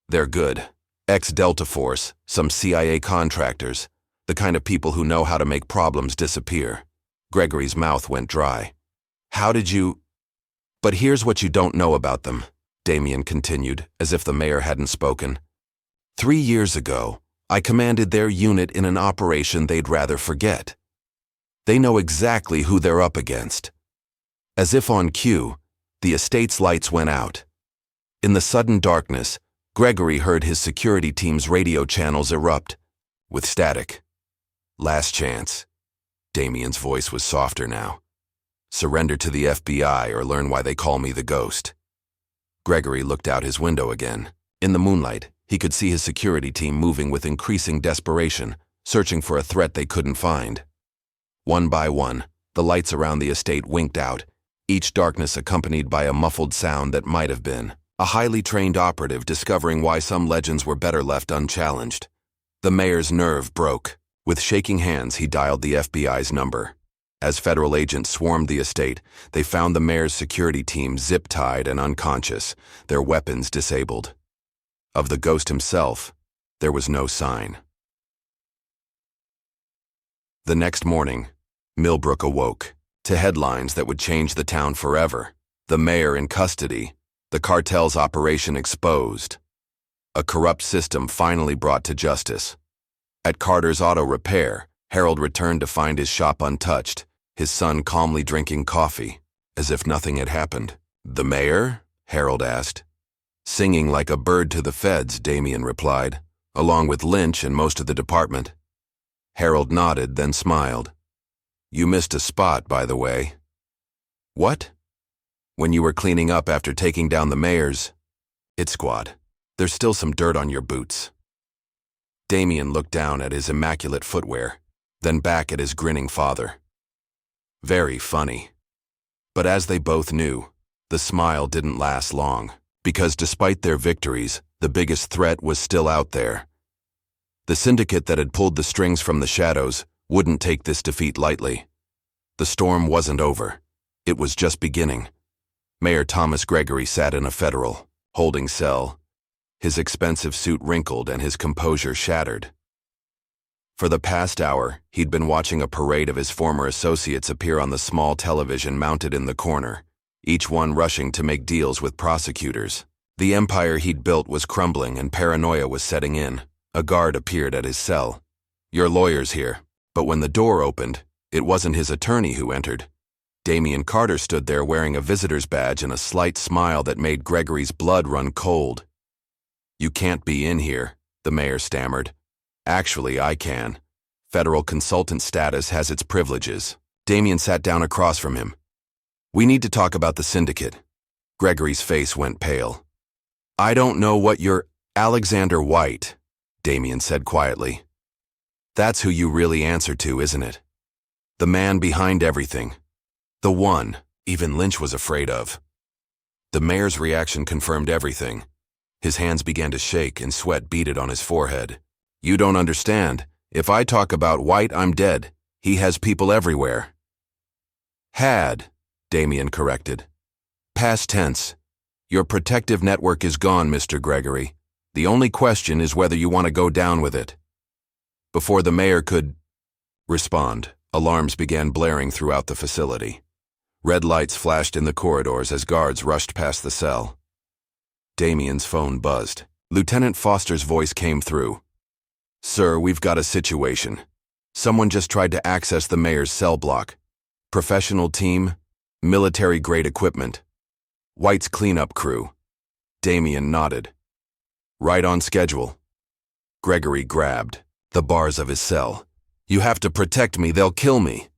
They're good. Ex-Delta Force, some CIA contractors, the kind of people who know how to make problems disappear. Gregory's mouth went dry. How did you... But here's what you don't know about them, Damien continued, as if the mayor hadn't spoken. 3 years ago, I commanded their unit in an operation they'd rather forget. They know exactly who they're up against. As if on cue, the estate's lights went out. In the sudden darkness, Gregory heard his security team's radio channels erupt, with static. Last chance. Damien's voice was softer now. Surrender to the FBI or learn why they call me the Ghost. Gregory looked out his window again. In the moonlight, he could see his security team moving with increasing desperation, searching for a threat they couldn't find. One by one, the lights around the estate winked out, each darkness accompanied by a muffled sound that might have been a highly trained operative discovering why some legends were better left unchallenged. The mayor's nerve broke. With shaking hands, he dialed the FBI's number. As federal agents swarmed the estate, they found the mayor's security team zip-tied and unconscious, their weapons disabled. Of the Ghost himself, there was no sign. The next morning, Millbrook awoke to headlines that would change the town forever. The mayor in custody, the cartel's operation exposed, a corrupt system finally brought to justice. At Carter's auto repair, Harold returned to find his shop untouched, his son calmly drinking coffee, as if nothing had happened. The mayor? Harold asked. Singing like a bird to the feds, Damien replied, along with Lynch and most of the department. Harold nodded, then smiled. You missed a spot, by the way. What? When you were cleaning up after taking down the mayor's hit squad. There's still some dirt on your boots. Damien looked down at his immaculate footwear, then back at his grinning father. Very funny. But as they both knew, the smile didn't last long, because despite their victories, the biggest threat was still out there. The syndicate that had pulled the strings from the shadows wouldn't take this defeat lightly. The storm wasn't over. It was just beginning. Mayor Thomas Gregory sat in a federal holding cell, his expensive suit wrinkled and his composure shattered. For the past hour, he'd been watching a parade of his former associates appear on the small television mounted in the corner, each one rushing to make deals with prosecutors. The empire he'd built was crumbling and paranoia was setting in. A guard appeared at his cell. Your lawyer's here. But when the door opened, it wasn't his attorney who entered. Damien Carter stood there wearing a visitor's badge and a slight smile that made Gregory's blood run cold. You can't be in here, the mayor stammered. Actually, I can. Federal consultant status has its privileges. Damien sat down across from him. We need to talk about the syndicate. Gregory's face went pale. I don't know what you're... Alexander White, Damien said quietly. That's who you really answer to, isn't it? The man behind everything. The one even Lynch was afraid of. The mayor's reaction confirmed everything. His hands began to shake and sweat beaded on his forehead. You don't understand. If I talk about White, I'm dead. He has people everywhere. Had, Damien corrected. Past tense. Your protective network is gone, Mr. Gregory. The only question is whether you want to go down with it. Before the mayor could respond, alarms began blaring throughout the facility. Red lights flashed in the corridors as guards rushed past the cell. Damien's phone buzzed. Lieutenant Foster's voice came through. "Sir, we've got a situation. Someone just tried to access the mayor's cell block. Professional team, military-grade equipment. White's cleanup crew." Damien nodded. "Right on schedule." Gregory grabbed the bars of his cell. "You have to protect me, they'll kill me."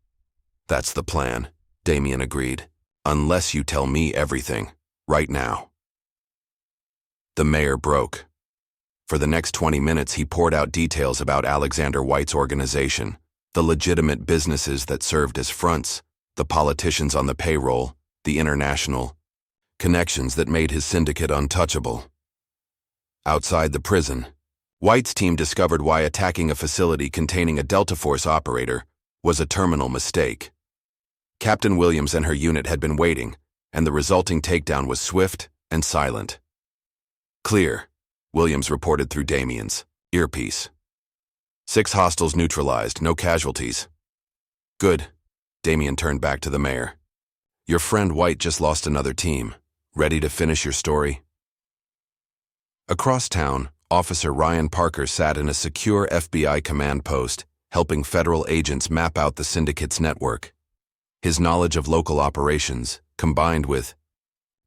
"That's the plan," Damien agreed. "Unless you tell me everything, right now." The mayor broke. For the next 20 minutes, he poured out details about Alexander White's organization, the legitimate businesses that served as fronts, the politicians on the payroll, the international connections that made his syndicate untouchable. Outside the prison, White's team discovered why attacking a facility containing a Delta Force operator was a terminal mistake. Captain Williams and her unit had been waiting, and the resulting takedown was swift and silent. "Clear," Williams reported through Damien's earpiece. 6 hostiles neutralized, no casualties." "Good." Damien turned back to the mayor. "Your friend White just lost another team. Ready to finish your story?" Across town, Officer Ryan Parker sat in a secure FBI command post, helping federal agents map out the syndicate's network. His knowledge of local operations, combined with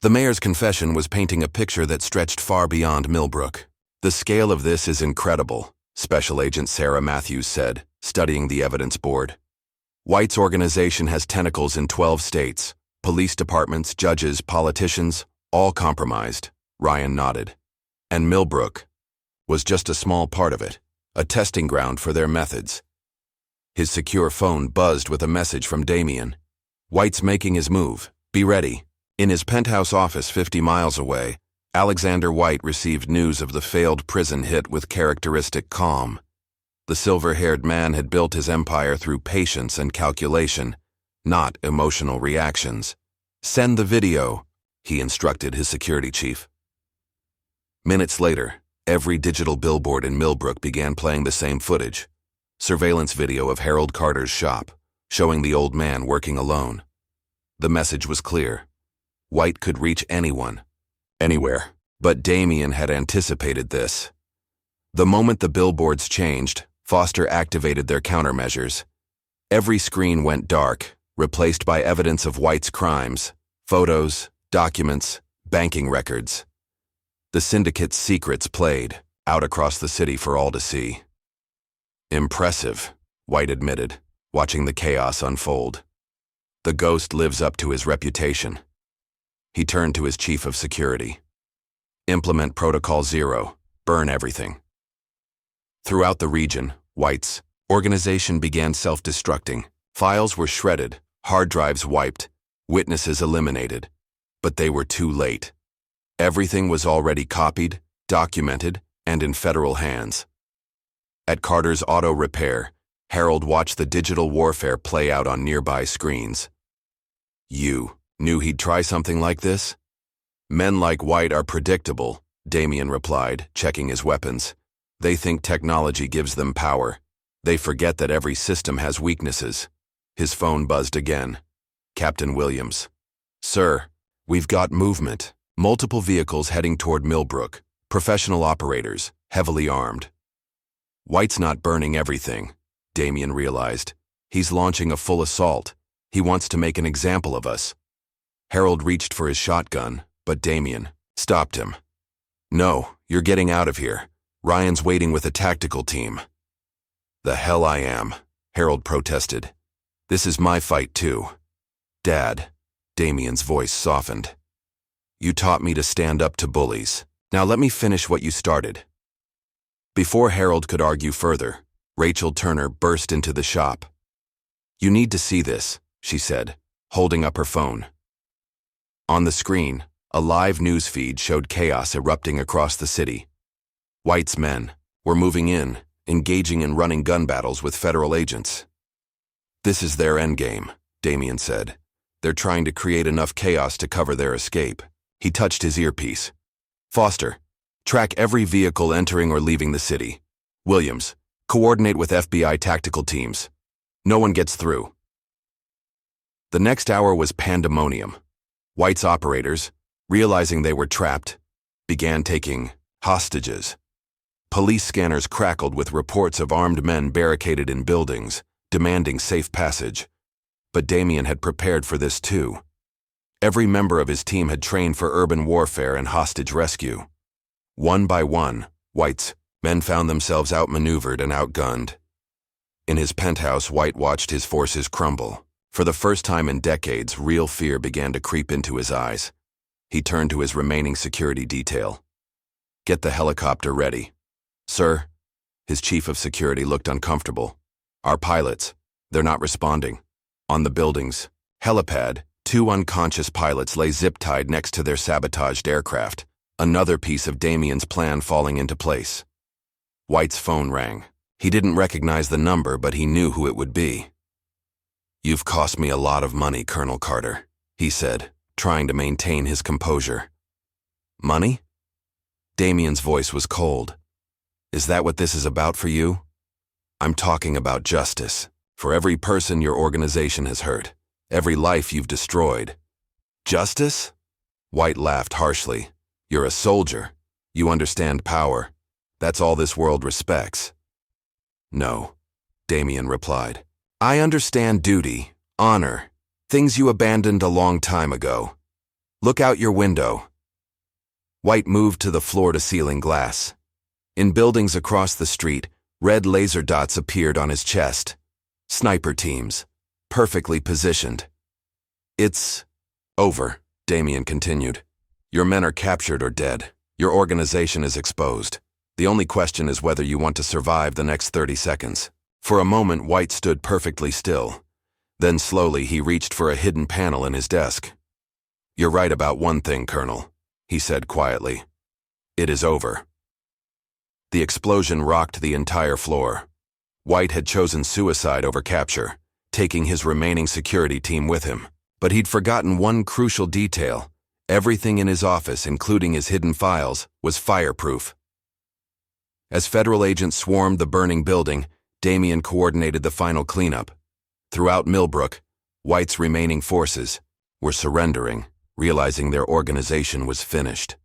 the mayor's confession, was painting a picture that stretched far beyond Millbrook. "The scale of this is incredible," Special Agent Sarah Matthews said, studying the evidence board. "White's organization has tentacles in 12 states, police departments, judges, politicians, all compromised." Ryan nodded. "And Millbrook was just a small part of it, a testing ground for their methods." His secure phone buzzed with a message from Damien. "White's making his move. Be ready." In his penthouse office 50 miles away, Alexander White received news of the failed prison hit with characteristic calm. The silver-haired man had built his empire through patience and calculation, not emotional reactions. "Send the video," he instructed his security chief. Minutes later, every digital billboard in Millbrook began playing the same footage. Surveillance video of Harold Carter's shop, showing the old man working alone. The message was clear. White could reach anyone, anywhere. But Damien had anticipated this. The moment the billboards changed, Foster activated their countermeasures. Every screen went dark, replaced by evidence of White's crimes, photos, documents, banking records. The syndicate's secrets played out across the city for all to see. "Impressive," White admitted, watching the chaos unfold. "The ghost lives up to his reputation." He turned to his chief of security. "Implement Protocol 0, burn everything." Throughout the region, White's organization began self-destructing. Files were shredded, hard drives wiped, witnesses eliminated. But they were too late. Everything was already copied, documented, and in federal hands. At Carter's auto repair, Harold watched the digital warfare play out on nearby screens. "You knew he'd try something like this?" "Men like White are predictable," Damien replied, checking his weapons. "They think technology gives them power. They forget that every system has weaknesses." His phone buzzed again. Captain Williams. "Sir, we've got movement. Multiple vehicles heading toward Millbrook. Professional operators, heavily armed." "White's not burning everything," Damien realized. "He's launching a full assault. He wants to make an example of us." Harold reached for his shotgun, but Damien stopped him. "No, you're getting out of here. Ryan's waiting with a tactical team." "The hell I am," Harold protested. "This is my fight too." "Dad," Damien's voice softened. "You taught me to stand up to bullies. Now let me finish what you started." Before Harold could argue further, Rachel Turner burst into the shop. "You need to see this," she said, holding up her phone. On the screen, a live news feed showed chaos erupting across the city. White's men were moving in, engaging in running gun battles with federal agents. "This is their endgame," Damien said. "They're trying to create enough chaos to cover their escape." He touched his earpiece. Foster, track every vehicle entering or leaving the city. Williams, coordinate with FBI tactical teams. No one gets through. The next hour was pandemonium. White's operators, realizing they were trapped, began taking hostages. Police scanners crackled with reports of armed men barricaded in buildings, demanding safe passage. But Damien had prepared for this too. Every member of his team had trained for urban warfare and hostage rescue. One by one, White's men found themselves outmaneuvered and outgunned. In his penthouse, White watched his forces crumble. For the first time in decades, real fear began to creep into his eyes. He turned to his remaining security detail. "Get the helicopter ready." "Sir?" His chief of security looked uncomfortable. "Our pilots, they're not responding." On the building's helipad, 2 unconscious pilots lay zip-tied next to their sabotaged aircraft, another piece of Damien's plan falling into place. White's phone rang. He didn't recognize the number, but he knew who it would be. "You've cost me a lot of money, Colonel Carter," he said, trying to maintain his composure. "Money?" Damien's voice was cold. "Is that what this is about for you?" "I'm talking about justice. For every person your organization has hurt, every life you've destroyed." "Justice?" White laughed harshly. "You're a soldier. You understand power. That's all this world respects." "No," Damien replied. "I understand duty, honor, things you abandoned a long time ago. Look out your window." White moved to the floor-to-ceiling glass. In buildings across the street, red laser dots appeared on his chest. Sniper teams, perfectly positioned. "It's over," Damien continued. "Your men are captured or dead. Your organization is exposed. The only question is whether you want to survive the next 30 seconds. For a moment, White stood perfectly still. Then slowly he reached for a hidden panel in his desk. "You're right about one thing, Colonel," he said quietly. "It is over." The explosion rocked the entire floor. White had chosen suicide over capture, taking his remaining security team with him. But he'd forgotten one crucial detail. Everything in his office, including his hidden files, was fireproof. As federal agents swarmed the burning building, Damien coordinated the final cleanup. Throughout Millbrook, White's remaining forces were surrendering, realizing their organization was finished.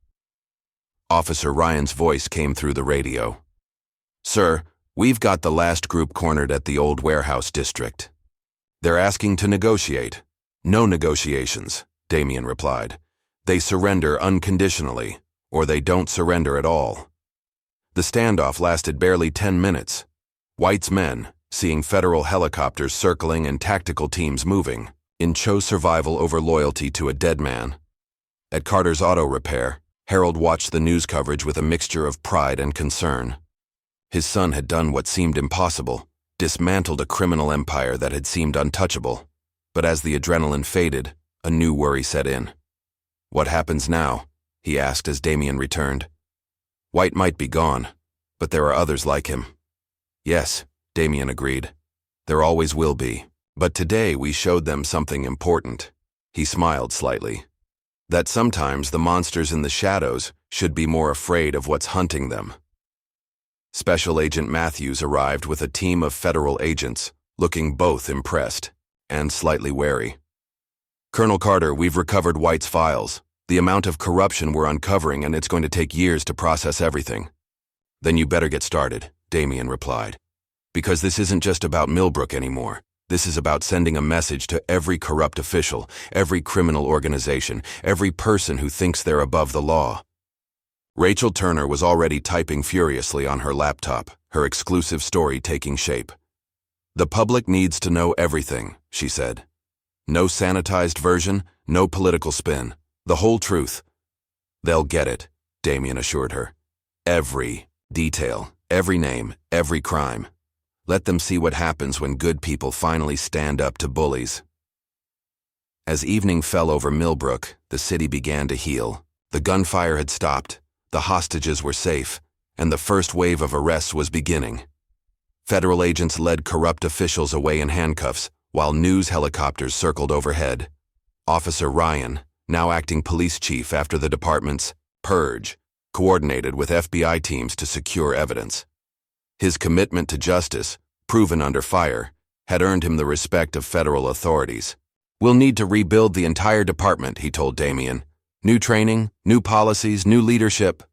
Officer Ryan's voice came through the radio. "Sir, we've got the last group cornered at the old warehouse district. They're asking to negotiate." "No negotiations," Damien replied. "They surrender unconditionally, or they don't surrender at all." The standoff lasted barely 10 minutes. White's men, seeing federal helicopters circling and tactical teams moving, chose survival over loyalty to a dead man. At Carter's auto repair, Harold watched the news coverage with a mixture of pride and concern. His son had done what seemed impossible, dismantled a criminal empire that had seemed untouchable. But as the adrenaline faded, a new worry set in. "What happens now?" he asked as Damien returned. "White might be gone, but there are others like him." "Yes," Damien agreed. "There always will be. But today we showed them something important." He smiled slightly. "That sometimes the monsters in the shadows should be more afraid of what's hunting them." Special Agent Matthews arrived with a team of federal agents, looking both impressed and slightly wary. "Colonel Carter, we've recovered White's files. The amount of corruption we're uncovering, and it's going to take years to process everything." "Then you better get started," Damien replied. "Because this isn't just about Millbrook anymore. This is about sending a message to every corrupt official, every criminal organization, every person who thinks they're above the law." Rachel Turner was already typing furiously on her laptop, her exclusive story taking shape. "The public needs to know everything," she said. "No sanitized version, no political spin. The whole truth." "They'll get it," Damien assured her. "Every detail, every name, every crime. Let them see what happens when good people finally stand up to bullies." As evening fell over Millbrook, the city began to heal. The gunfire had stopped, the hostages were safe, and the first wave of arrests was beginning. Federal agents led corrupt officials away in handcuffs, while news helicopters circled overhead. Officer Ryan, now acting police chief after the department's purge, coordinated with FBI teams to secure evidence. His commitment to justice, proven under fire, had earned him the respect of federal authorities. "We'll need to rebuild the entire department," he told Damien. "New training, new policies, new leadership."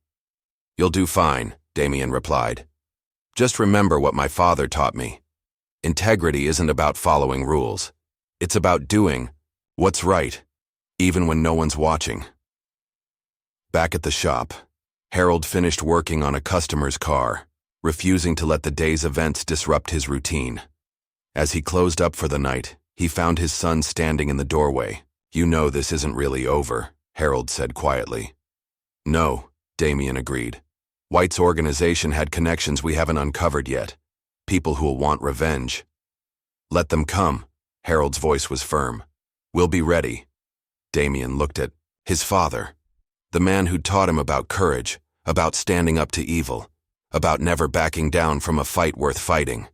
"You'll do fine," Damien replied. "Just remember what my father taught me. Integrity isn't about following rules. It's about doing what's right, even when no one's watching." Back at the shop, Harold finished working on a customer's car, refusing to let the day's events disrupt his routine. As he closed up for the night, he found his son standing in the doorway. "You know this isn't really over," Harold said quietly. "No," Damien agreed. "White's organization had connections we haven't uncovered yet. People who'll want revenge." "Let them come," Harold's voice was firm. "We'll be ready." Damien looked at his father, the man who taught him about courage, about standing up to evil, about never backing down from a fight worth fighting.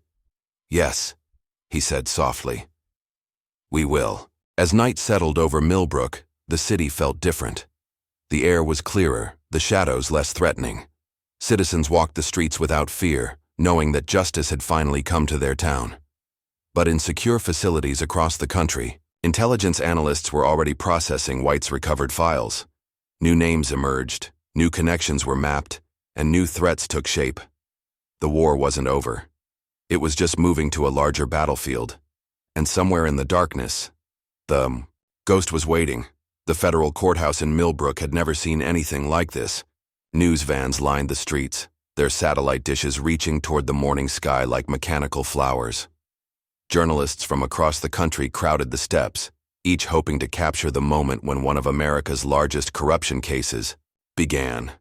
"Yes," he said softly. "We will." As night settled over Millbrook, the city felt different. The air was clearer, the shadows less threatening. Citizens walked the streets without fear, knowing that justice had finally come to their town. But in secure facilities across the country, intelligence analysts were already processing White's recovered files. New names emerged, new connections were mapped, and new threats took shape. The war wasn't over. It was just moving to a larger battlefield. And somewhere in the darkness, the ghost was waiting. The federal courthouse in Millbrook had never seen anything like this. News vans lined the streets, their satellite dishes reaching toward the morning sky like mechanical flowers. Journalists from across the country crowded the steps, each hoping to capture the moment when one of America's largest corruption cases began.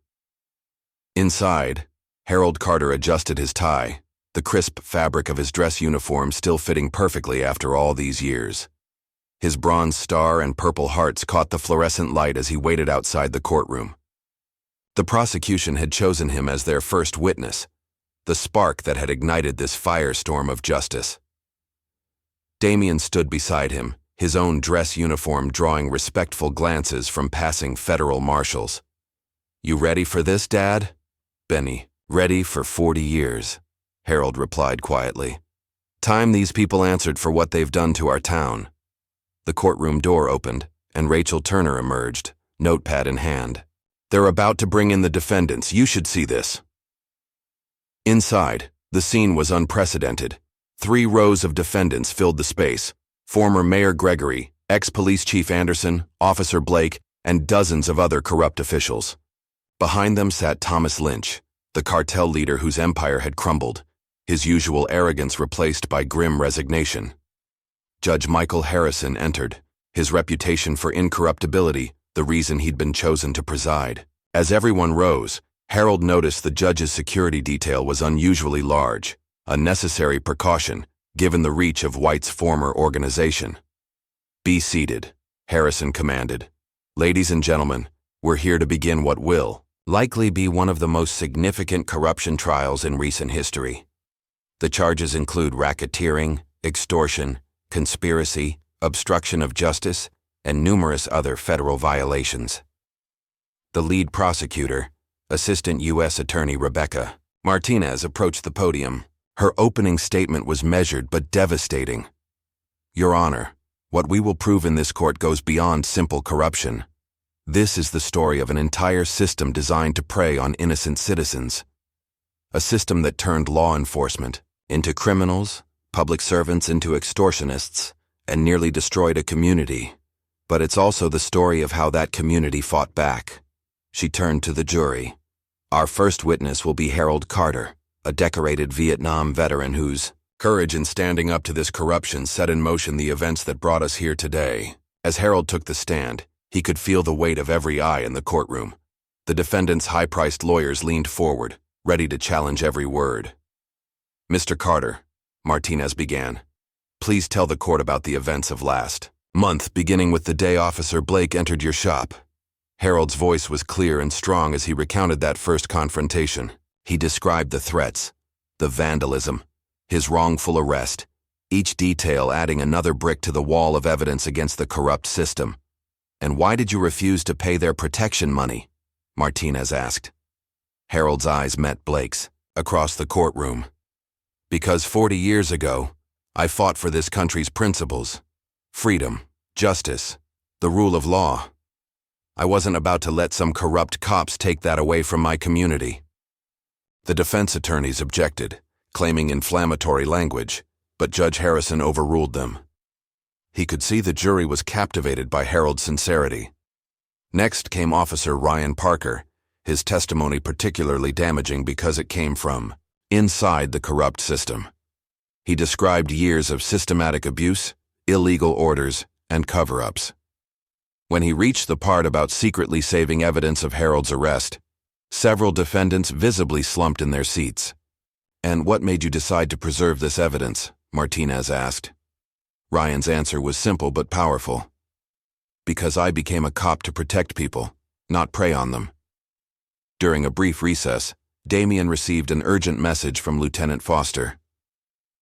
Inside, Harold Carter adjusted his tie, the crisp fabric of his dress uniform still fitting perfectly after all these years. His bronze star and purple hearts caught the fluorescent light as he waited outside the courtroom. The prosecution had chosen him as their first witness, the spark that had ignited this firestorm of justice. Damien stood beside him, his own dress uniform drawing respectful glances from passing federal marshals. "You ready for this, Dad?" "Benny, ready for 40 years," Harold replied quietly. "Time these people answered for what they've done to our town." The courtroom door opened, and Rachel Turner emerged, notepad in hand. "They're about to bring in the defendants. You should see this." Inside, the scene was unprecedented. 3 rows of defendants filled the space. Former Mayor Gregory, ex-police chief Anderson, Officer Blake, and dozens of other corrupt officials. Behind them sat Thomas Lynch, the cartel leader whose empire had crumbled, his usual arrogance replaced by grim resignation. Judge Michael Harrison entered, his reputation for incorruptibility the reason he'd been chosen to preside. As everyone rose, Harold noticed the judge's security detail was unusually large, a necessary precaution given the reach of White's former organization. "Be seated," Harrison commanded. "Ladies and gentlemen, we're here to begin what will likely be one of the most significant corruption trials in recent history. The charges include racketeering, extortion, conspiracy, obstruction of justice, and numerous other federal violations." The lead prosecutor, Assistant U.S. Attorney Rebecca Martinez, approached the podium. Her opening statement was measured but devastating. "Your Honor, what we will prove in this court goes beyond simple corruption. This is the story of an entire system designed to prey on innocent citizens. A system that turned law enforcement into criminals, public servants into extortionists, and nearly destroyed a community. But it's also the story of how that community fought back." She turned to the jury. "Our first witness will be Harold Carter, a decorated Vietnam veteran whose courage in standing up to this corruption set in motion the events that brought us here today." As Harold took the stand, he could feel the weight of every eye in the courtroom. The defendant's high-priced lawyers leaned forward, ready to challenge every word. "Mr. Carter," Martinez began, "please tell the court about the events of last month, beginning with the day Officer Blake entered your shop." Harold's voice was clear and strong as he recounted that first confrontation. He described the threats, the vandalism, his wrongful arrest, each detail adding another brick to the wall of evidence against the corrupt system. And why did you refuse to pay their protection money? Martinez asked. Harold's eyes met Blake's, across the courtroom. Because 40 years ago, I fought for this country's principles. Freedom, justice, the rule of law. I wasn't about to let some corrupt cops take that away from my community. The defense attorneys objected, claiming inflammatory language, but Judge Harrison overruled them. He could see the jury was captivated by Harold's sincerity. Next came Officer Ryan Parker, his testimony particularly damaging because it came from inside the corrupt system. He described years of systematic abuse, illegal orders, and cover-ups. When he reached the part about secretly saving evidence of Harold's arrest, several defendants visibly slumped in their seats. "And what made you decide to preserve this evidence?" Martinez asked. Ryan's answer was simple but powerful. "Because I became a cop to protect people, not prey on them." During a brief recess, Damien received an urgent message from Lieutenant Foster.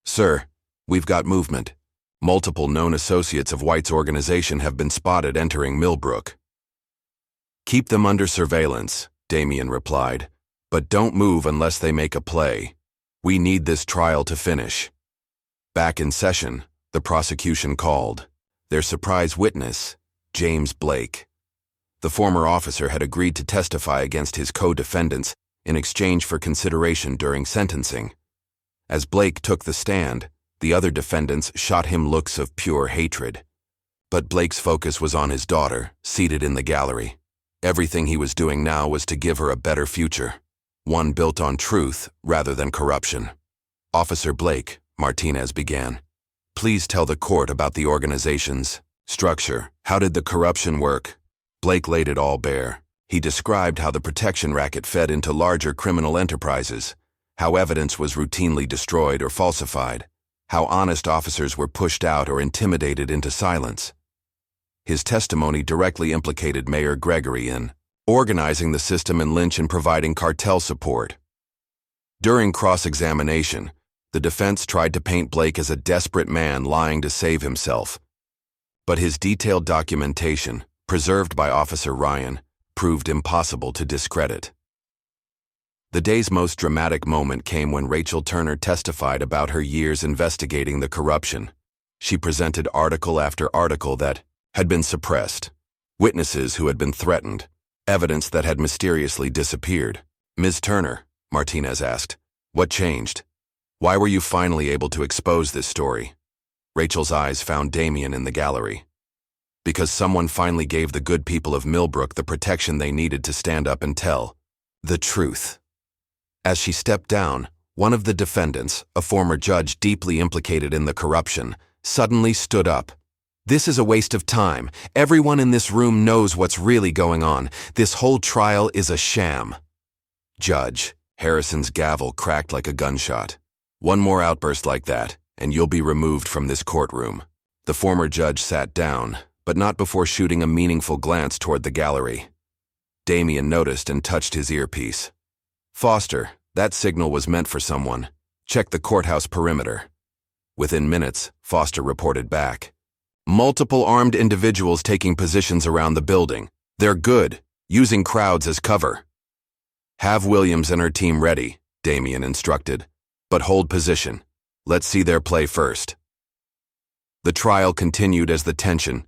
"Sir, we've got movement. Multiple known associates of White's organization have been spotted entering Millbrook." "Keep them under surveillance," Damien replied, "but don't move unless they make a play. We need this trial to finish." Back in session, the prosecution called their surprise witness, James Blake. The former officer had agreed to testify against his co-defendants in exchange for consideration during sentencing. As Blake took the stand, the other defendants shot him looks of pure hatred. But Blake's focus was on his daughter, seated in the gallery. Everything he was doing now was to give her a better future, one built on truth rather than corruption. "Officer Blake," Martinez began, "please tell the court about the organization's structure. How did the corruption work?" Blake laid it all bare. He described how the protection racket fed into larger criminal enterprises, how evidence was routinely destroyed or falsified, how honest officers were pushed out or intimidated into silence. His testimony directly implicated Mayor Gregory in organizing the system and Lynch in providing cartel support. During cross-examination, the defense tried to paint Blake as a desperate man lying to save himself. But his detailed documentation, preserved by Officer Ryan, proved impossible to discredit. The day's most dramatic moment came when Rachel Turner testified about her years investigating the corruption. She presented article after article that had been suppressed, witnesses who had been threatened, evidence that had mysteriously disappeared. "Ms. Turner," Martinez asked, "what changed? Why were you finally able to expose this story?" Rachel's eyes found Damien in the gallery. "Because someone finally gave the good people of Millbrook the protection they needed to stand up and tell the truth." As she stepped down, one of the defendants, a former judge deeply implicated in the corruption, suddenly stood up. "This is a waste of time. Everyone in this room knows what's really going on. This whole trial is a sham." "Judge," Harrison's gavel cracked like a gunshot. "One more outburst like that, and you'll be removed from this courtroom." The former judge sat down, but not before shooting a meaningful glance toward the gallery. Damien noticed and touched his earpiece. "Foster, that signal was meant for someone. Check the courthouse perimeter." Within minutes, Foster reported back. "Multiple armed individuals taking positions around the building. They're good, using crowds as cover." "Have Williams and her team ready," Damien instructed. "But hold position. Let's see their play first." The trial continued as the tension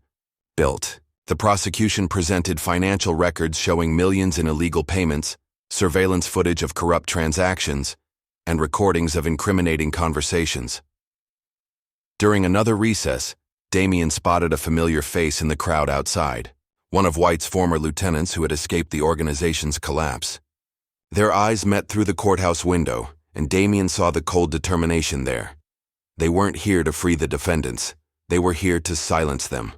built. The prosecution presented financial records showing millions in illegal payments, surveillance footage of corrupt transactions, and recordings of incriminating conversations. During another recess, Damien spotted a familiar face in the crowd outside, one of White's former lieutenants who had escaped the organization's collapse. Their eyes met through the courthouse window, and Damien saw the cold determination there. They weren't here to free the defendants. They were here to silence them.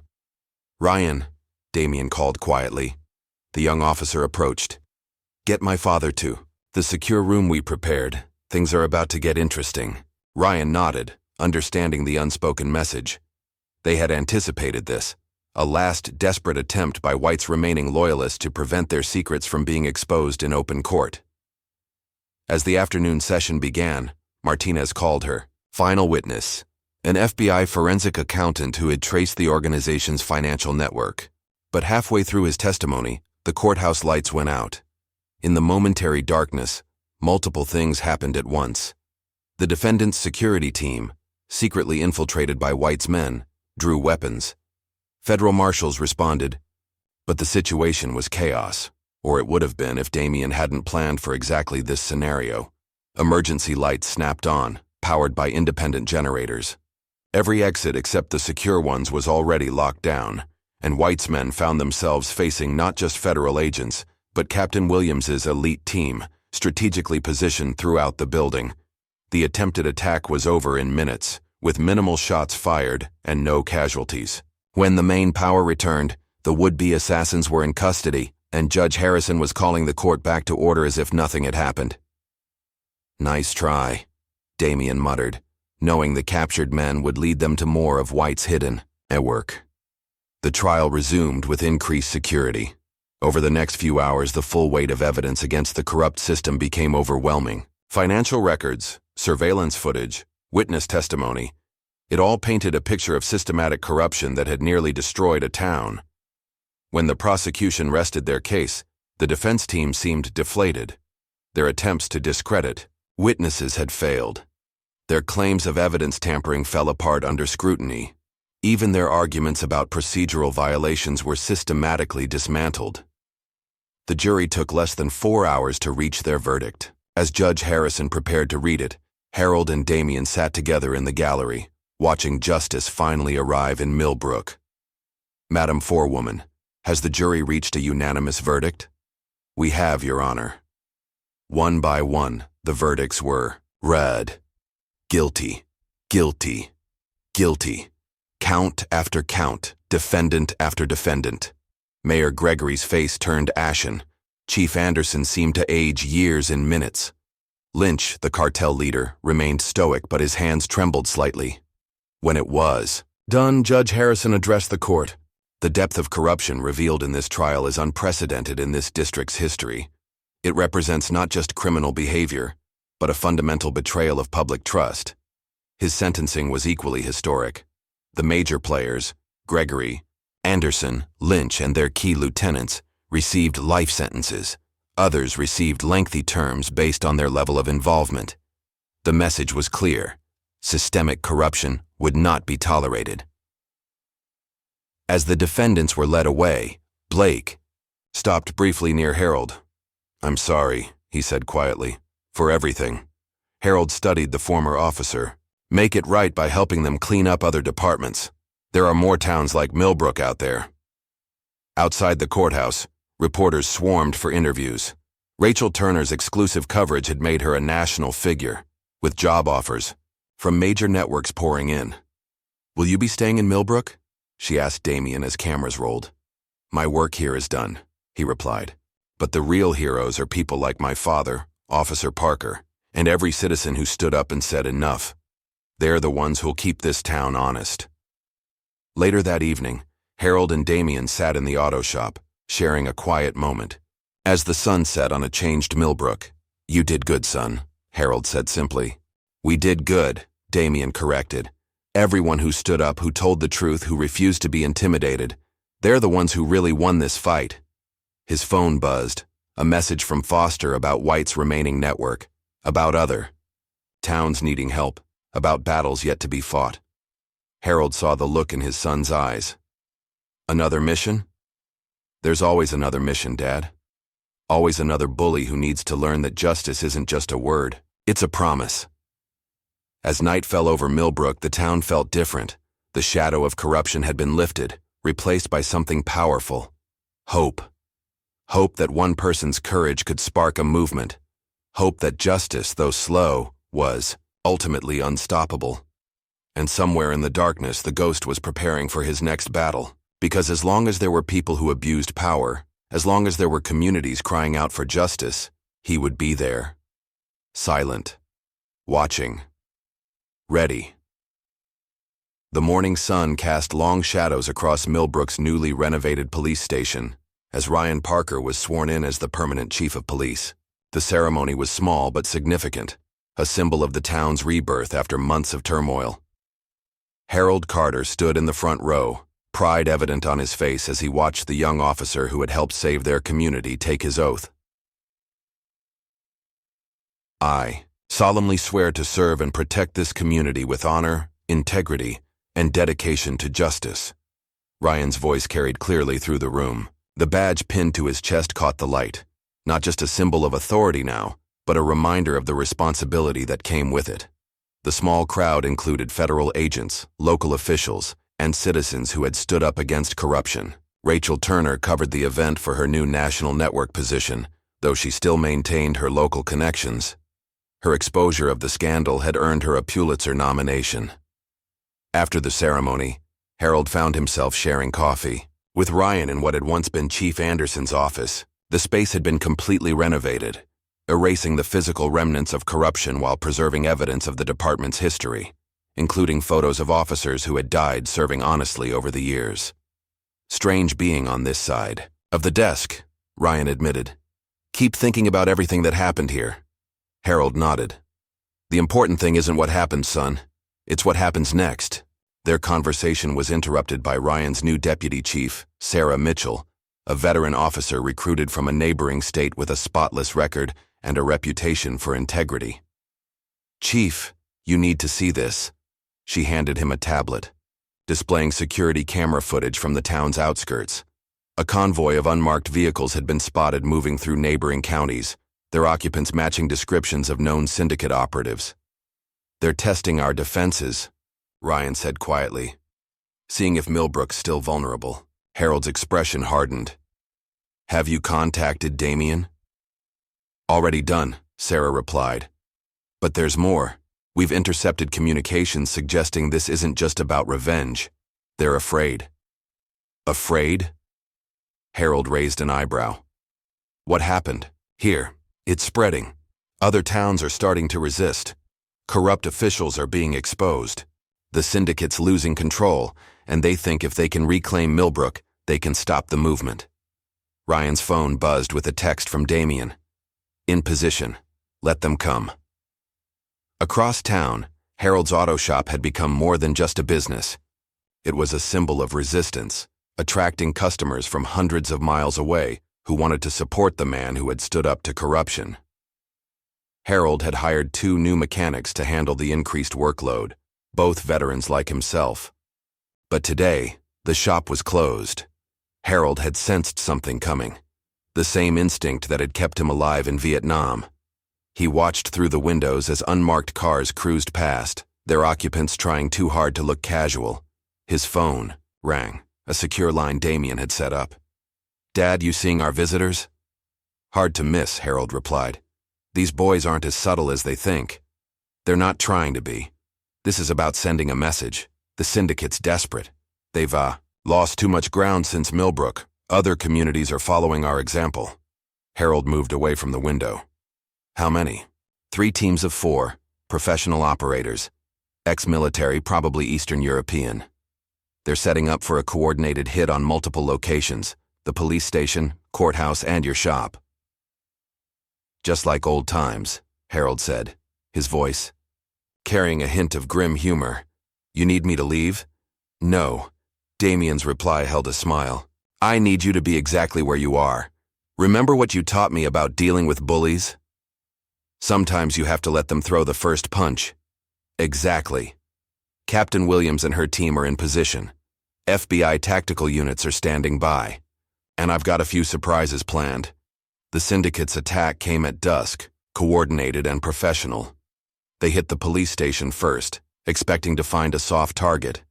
"Ryan," Damien called quietly. The young officer approached. "Get my father to the secure room we prepared. Things are about to get interesting." Ryan nodded, understanding the unspoken message. They had anticipated this, a last desperate attempt by White's remaining loyalists to prevent their secrets from being exposed in open court. As the afternoon session began, Martinez called her final witness, an FBI forensic accountant who had traced the organization's financial network. But halfway through his testimony, the courthouse lights went out. In the momentary darkness, multiple things happened at once. The defendant's security team, secretly infiltrated by White's men, drew weapons. Federal marshals responded, but the situation was chaos, or it would have been if Damien hadn't planned for exactly this scenario. Emergency lights snapped on, powered by independent generators. Every exit except the secure ones was already locked down, and White's men found themselves facing not just federal agents, but Captain Williams's elite team, strategically positioned throughout the building. The attempted attack was over in minutes, with minimal shots fired and no casualties. When the main power returned, the would-be assassins were in custody, and Judge Harrison was calling the court back to order as if nothing had happened. "Nice try," Damien muttered, knowing the captured men would lead them to more of White's hidden work. The trial resumed with increased security. Over the next few hours, the full weight of evidence against the corrupt system became overwhelming. Financial records, surveillance footage, witness testimony, it all painted a picture of systematic corruption that had nearly destroyed a town. When the prosecution rested their case, the defense team seemed deflated. Their attempts to discredit witnesses had failed. Their claims of evidence tampering fell apart under scrutiny. Even their arguments about procedural violations were systematically dismantled. The jury took less than 4 hours to reach their verdict. As Judge Harrison prepared to read it, Harold and Damien sat together in the gallery, watching justice finally arrive in Millbrook. "Madam Forewoman, has the jury reached a unanimous verdict?" "We have, Your Honor." One by one, the verdicts were read. Guilty, guilty, guilty. Count after count, defendant after defendant. Mayor Gregory's face turned ashen. Chief Anderson seemed to age years in minutes. Lynch, the cartel leader, remained stoic, but his hands trembled slightly. When it was done, Judge Harrison addressed the court. The depth of corruption revealed in this trial is unprecedented in this district's history. It represents not just criminal behavior, but a fundamental betrayal of public trust. His sentencing was equally historic. The major players, Gregory, Anderson, Lynch, and their key lieutenants, received life sentences. Others received lengthy terms based on their level of involvement. The message was clear: systemic corruption would not be tolerated. As the defendants were led away, Blake stopped briefly near Harold. "I'm sorry," he said quietly, "for everything." Harold studied the former officer. "Make it right by helping them clean up other departments. There are more towns like Millbrook out there." Outside the courthouse, reporters swarmed for interviews. Rachel Turner's exclusive coverage had made her a national figure, with job offers from major networks pouring in. "Will you be staying in Millbrook?" she asked Damien as cameras rolled. "My work here is done," he replied. "But the real heroes are people like my father, Officer Parker, and every citizen who stood up and said enough. They're the ones who'll keep this town honest." Later that evening, Harold and Damien sat in the auto shop, sharing a quiet moment. As the sun set on a changed Millbrook, "You did good, son," Harold said simply. "We did good," Damien corrected. "Everyone who stood up, who told the truth, who refused to be intimidated, they're the ones who really won this fight." His phone buzzed, a message from Foster about White's remaining network, about other towns needing help, about battles yet to be fought. Harold saw the look in his son's eyes. "Another mission?" "There's always another mission, Dad. Always another bully who needs to learn that justice isn't just a word, it's a promise." As night fell over Millbrook, the town felt different. The shadow of corruption had been lifted, replaced by something powerful. Hope. Hope that one person's courage could spark a movement. Hope that justice, though slow, was ultimately unstoppable. And somewhere in the darkness, the ghost was preparing for his next battle. Because as long as there were people who abused power, as long as there were communities crying out for justice, he would be there. Silent. Watching. Ready. The morning sun cast long shadows across Millbrook's newly renovated police station, as Ryan Parker was sworn in as the permanent chief of police. The ceremony was small but significant, a symbol of the town's rebirth after months of turmoil. Harold Carter stood in the front row, pride evident on his face as he watched the young officer who had helped save their community take his oath. I solemnly swear to serve and protect this community with honor, integrity, and dedication to justice. Ryan's voice carried clearly through the room. The badge pinned to his chest caught the light. Not just a symbol of authority now, but a reminder of the responsibility that came with it. The small crowd included federal agents, local officials, and citizens who had stood up against corruption. Rachel Turner covered the event for her new national network position, though she still maintained her local connections. Her exposure of the scandal had earned her a Pulitzer nomination. After the ceremony, Harold found himself sharing coffee with Ryan in what had once been Chief Anderson's office. The space had been completely renovated, erasing the physical remnants of corruption while preserving evidence of the department's history, including photos of officers who had died serving honestly over the years. Strange being on this side of the desk, Ryan admitted. Keep thinking about everything that happened here. Harold nodded. The important thing isn't what happened, son. It's what happens next. Their conversation was interrupted by Ryan's new deputy chief, Sarah Mitchell, a veteran officer recruited from a neighboring state with a spotless record and a reputation for integrity. Chief, you need to see this. She handed him a tablet, displaying security camera footage from the town's outskirts. A convoy of unmarked vehicles had been spotted moving through neighboring counties, their occupants matching descriptions of known syndicate operatives. They're testing our defenses, Ryan said quietly, seeing if Millbrook's still vulnerable. Harold's expression hardened. Have you contacted Damien? Already done, Sarah replied. But there's more. We've intercepted communications suggesting this isn't just about revenge. They're afraid. Afraid? Harold raised an eyebrow. What happened? Here. It's spreading. Other towns are starting to resist. Corrupt officials are being exposed. The syndicate's losing control, and they think if they can reclaim Millbrook, they can stop the movement. Ryan's phone buzzed with a text from Damien. In position. Let them come. Across town, Harold's auto shop had become more than just a business. It was a symbol of resistance, attracting customers from hundreds of miles away who wanted to support the man who had stood up to corruption. Harold had hired 2 new mechanics to handle the increased workload, both veterans like himself. But today, the shop was closed. Harold had sensed something coming, the same instinct that had kept him alive in Vietnam. He watched through the windows as unmarked cars cruised past, their occupants trying too hard to look casual. His phone rang, a secure line Damien had set up. Dad, you seeing our visitors? Hard to miss, Harold replied. These boys aren't as subtle as they think. They're not trying to be. This is about sending a message. The syndicate's desperate. They've, lost too much ground since Millbrook. Other communities are following our example. Harold moved away from the window. How many? 3 teams of 4, professional operators. Ex-military, probably Eastern European. They're setting up for a coordinated hit on multiple locations, the police station, courthouse, and your shop. Just like old times, Harold said, his voice carrying a hint of grim humor. You need me to leave? No. Damien's reply held a smile. I need you to be exactly where you are. Remember what you taught me about dealing with bullies? Sometimes you have to let them throw the first punch. Exactly. Captain Williams and her team are in position. FBI tactical units are standing by. And I've got a few surprises planned. The syndicate's attack came at dusk, coordinated and professional. They hit the police station first, expecting to find a soft target.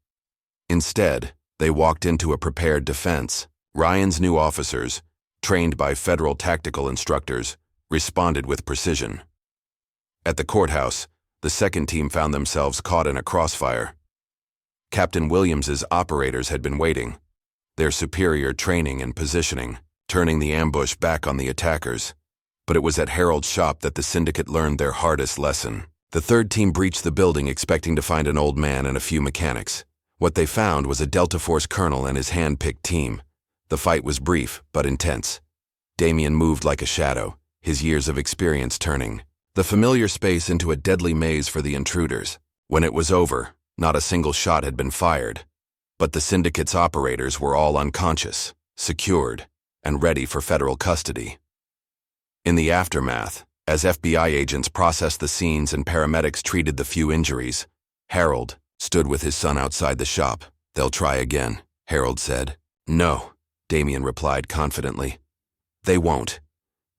Instead, they walked into a prepared defense. Ryan's new officers, trained by federal tactical instructors, responded with precision. At the courthouse, the second team found themselves caught in a crossfire. Captain Williams's operators had been waiting, their superior training and positioning, turning the ambush back on the attackers. But it was at Harold's shop that the syndicate learned their hardest lesson. The third team breached the building expecting to find an old man and a few mechanics. What they found was a Delta Force colonel and his hand-picked team. The fight was brief, but intense. Damien moved like a shadow, his years of experience turning the familiar space into a deadly maze for the intruders. When it was over, not a single shot had been fired. but the syndicate's operators were all unconscious, secured, and ready for federal custody. In the aftermath, as FBI agents processed the scenes and paramedics treated the few injuries, Harold stood with his son outside the shop. "They'll try again," Harold said. "No," Damien replied confidently. "They won't.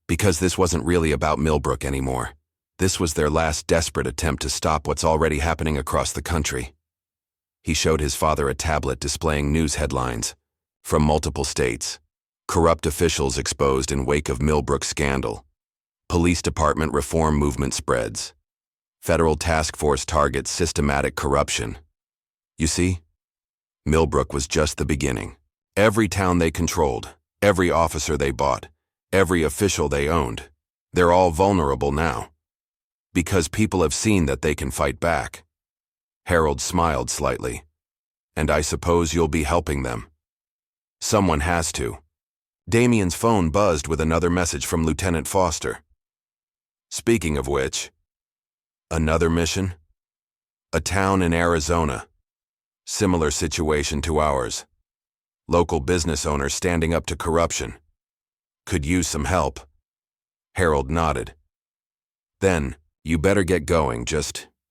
Because this wasn't really about Millbrook anymore. This was their last desperate attempt to stop what's already happening across the country." He showed his father a tablet displaying news headlines from multiple states. Corrupt officials exposed in wake of Millbrook scandal. Police department reform movement spreads. Federal task force targets systematic corruption. You see, Millbrook was just the beginning. Every town they controlled, every officer they bought, every official they owned, they're all vulnerable now. Because people have seen that they can fight back. Harold smiled slightly. "And I suppose you'll be helping them." "Someone has to." Damien's phone buzzed with another message from Lieutenant Foster. "Speaking of which, another mission? A town in Arizona. Similar situation to ours. Local business owner standing up to corruption. Could use some help." Harold nodded. "Then, you better get going,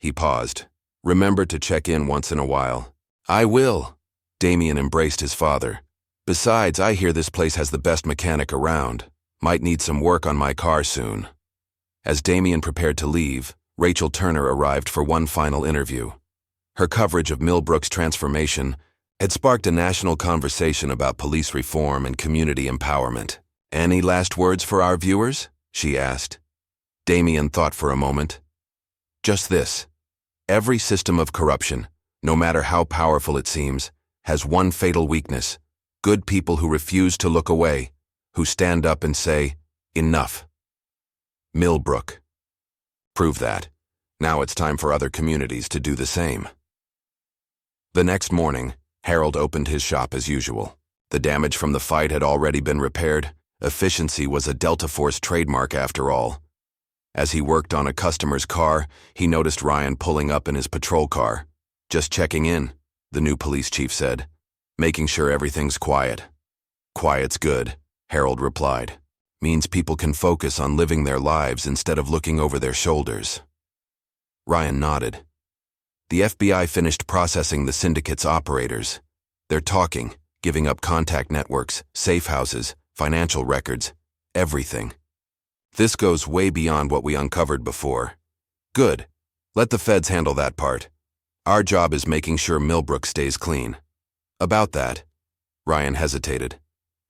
he paused. "Remember to check in once in a while." "I will." Damien embraced his father. "Besides, I hear this place has the best mechanic around. Might need some work on my car soon." As Damien prepared to leave, Rachel Turner arrived for one final interview. Her coverage of Millbrook's transformation had sparked a national conversation about police reform and community empowerment. "Any last words for our viewers?" she asked. Damien thought for a moment. "Just this. Every system of corruption, no matter how powerful it seems, has one fatal weakness. Good people who refuse to look away, who stand up and say, 'Enough.' Millbrook. Prove that. Now it's time for other communities to do the same." The next morning, Harold opened his shop as usual. The damage from the fight had already been repaired. Efficiency was a Delta Force trademark after all. As he worked on a customer's car, he noticed Ryan pulling up in his patrol car. "Just checking in," the new police chief said. "Making sure everything's quiet." "Quiet's good," Harold replied. "Means people can focus on living their lives instead of looking over their shoulders." Ryan nodded. The FBI finished processing the syndicate's operators. They're talking, giving up contact networks, safe houses, financial records, everything. This goes way beyond what we uncovered before. Good. Let the feds handle that part. Our job is making sure Millbrook stays clean. About that, Ryan hesitated.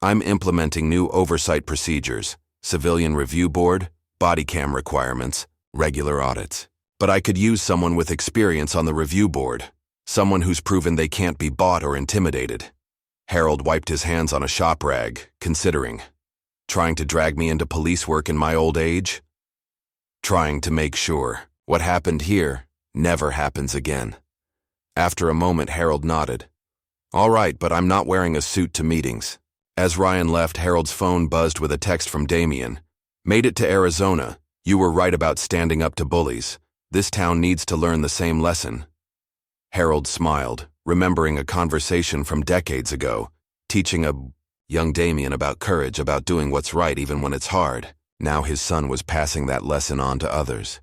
I'm implementing new oversight procedures, civilian review board, body cam requirements, regular audits. But I could use someone with experience on the review board, someone who's proven they can't be bought or intimidated. Harold wiped his hands on a shop rag, considering. Trying to drag me into police work in my old age? Trying to make sure what happened here never happens again. After a moment, Harold nodded. All right, but I'm not wearing a suit to meetings. As Ryan left, Harold's phone buzzed with a text from Damien. Made it to Arizona. You were right about standing up to bullies. This town needs to learn the same lesson. Harold smiled, remembering a conversation from decades ago, teaching a young Damien about courage, about doing what's right even when it's hard. Now his son was passing that lesson on to others.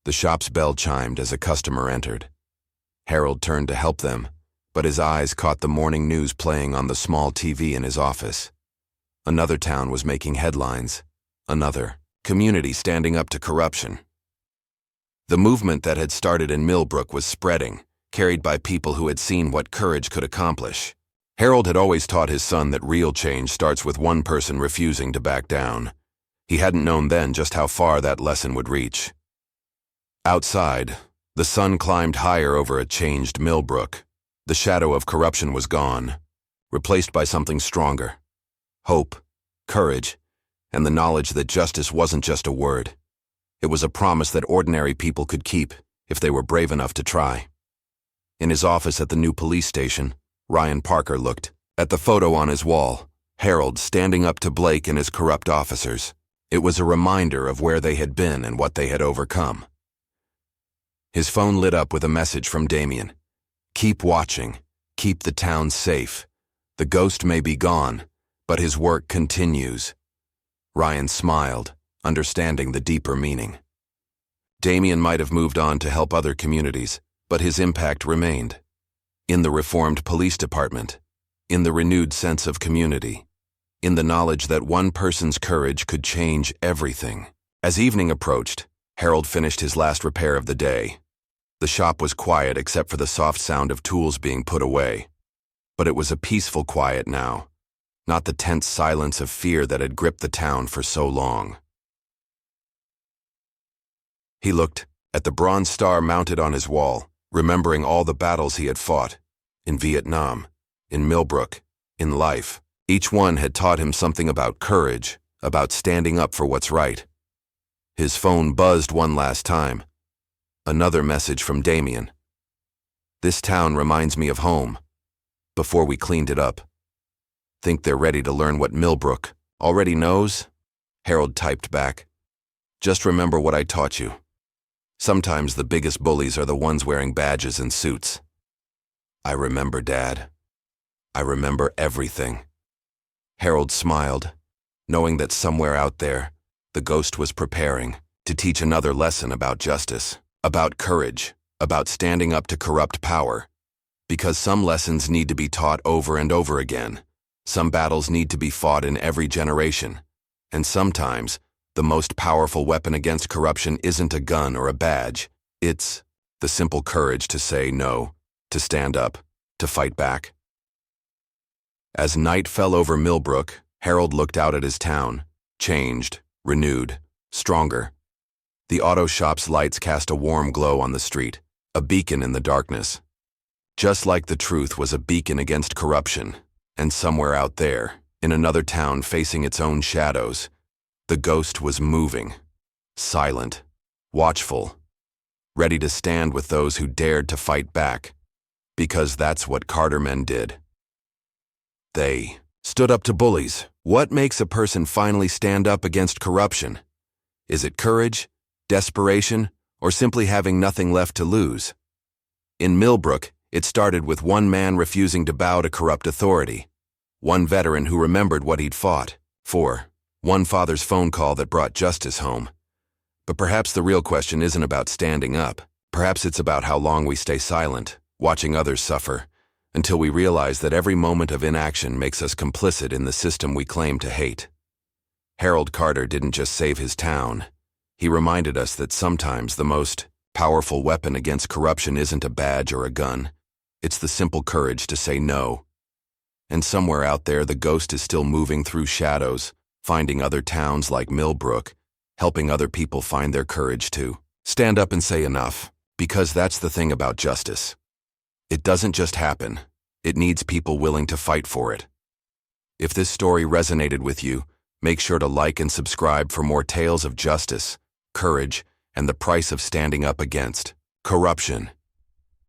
The shop's bell chimed as a customer entered. Harold turned to help them, but his eyes caught the morning news playing on the small TV in his office. Another town was making headlines. Another community standing up to corruption. The movement that had started in Millbrook was spreading, carried by people who had seen what courage could accomplish. Harold had always taught his son that real change starts with one person refusing to back down. He hadn't known then just how far that lesson would reach. Outside, the sun climbed higher over a changed Millbrook. The shadow of corruption was gone, replaced by something stronger. Hope, courage, and the knowledge that justice wasn't just a word. It was a promise that ordinary people could keep if they were brave enough to try. In his office at the new police station, Ryan Parker looked at the photo on his wall, Harold standing up to Blake and his corrupt officers. It was a reminder of where they had been and what they had overcome. His phone lit up with a message from Damien. Keep watching. keep the town safe. The ghost may be gone, but his work continues." Ryan smiled, understanding the deeper meaning. Damien might have moved on to help other communities, but his impact remained. In the reformed police department, in the renewed sense of community, in the knowledge that one person's courage could change everything. As evening approached, Harold finished his last repair of the day. The shop was quiet except for the soft sound of tools being put away. But it was a peaceful quiet now, not the tense silence of fear that had gripped the town for so long. He looked at the bronze star mounted on his wall, remembering all the battles he had fought, in Vietnam, in Millbrook, in life. Each one had taught him something about courage, about standing up for what's right. His phone buzzed one last time. Another message from Damien. "This town reminds me of home. Before we cleaned it up. Think they're ready to learn what Millbrook already knows?" Harold typed back. "Just remember what I taught you. Sometimes the biggest bullies are the ones wearing badges and suits." "I remember, Dad. I remember everything." Harold smiled, knowing that somewhere out there, the ghost was preparing to teach another lesson about justice, about courage, about standing up to corrupt power. Because some lessons need to be taught over and over again. Some battles need to be fought in every generation. And sometimes, the most powerful weapon against corruption isn't a gun or a badge. It's the simple courage to say no, to stand up, to fight back. As night fell over Millbrook, Harold looked out at his town, changed, renewed, stronger. The auto shop's lights cast a warm glow on the street, a beacon in the darkness. Just like the truth was a beacon against corruption, and somewhere out there, in another town facing its own shadows, the ghost was moving, silent, watchful, ready to stand with those who dared to fight back, because that's what Carter men did. They stood up to bullies. What makes a person finally stand up against corruption? Is it courage, desperation, or simply having nothing left to lose? In Millbrook, it started with one man refusing to bow to corrupt authority, one veteran who remembered what he'd fought for, one father's phone call that brought justice home. But perhaps the real question isn't about standing up. Perhaps it's about how long we stay silent, watching others suffer, until we realize that every moment of inaction makes us complicit in the system we claim to hate. Harold Carter didn't just save his town. He reminded us that sometimes the most powerful weapon against corruption isn't a badge or a gun. It's the simple courage to say no. And somewhere out there, the ghost is still moving through shadows, finding other towns like Millbrook, helping other people find their courage to stand up and say enough, because that's the thing about justice. It doesn't just happen. It needs people willing to fight for it. If this story resonated with you, make sure to like and subscribe for more tales of justice, courage, and the price of standing up against corruption.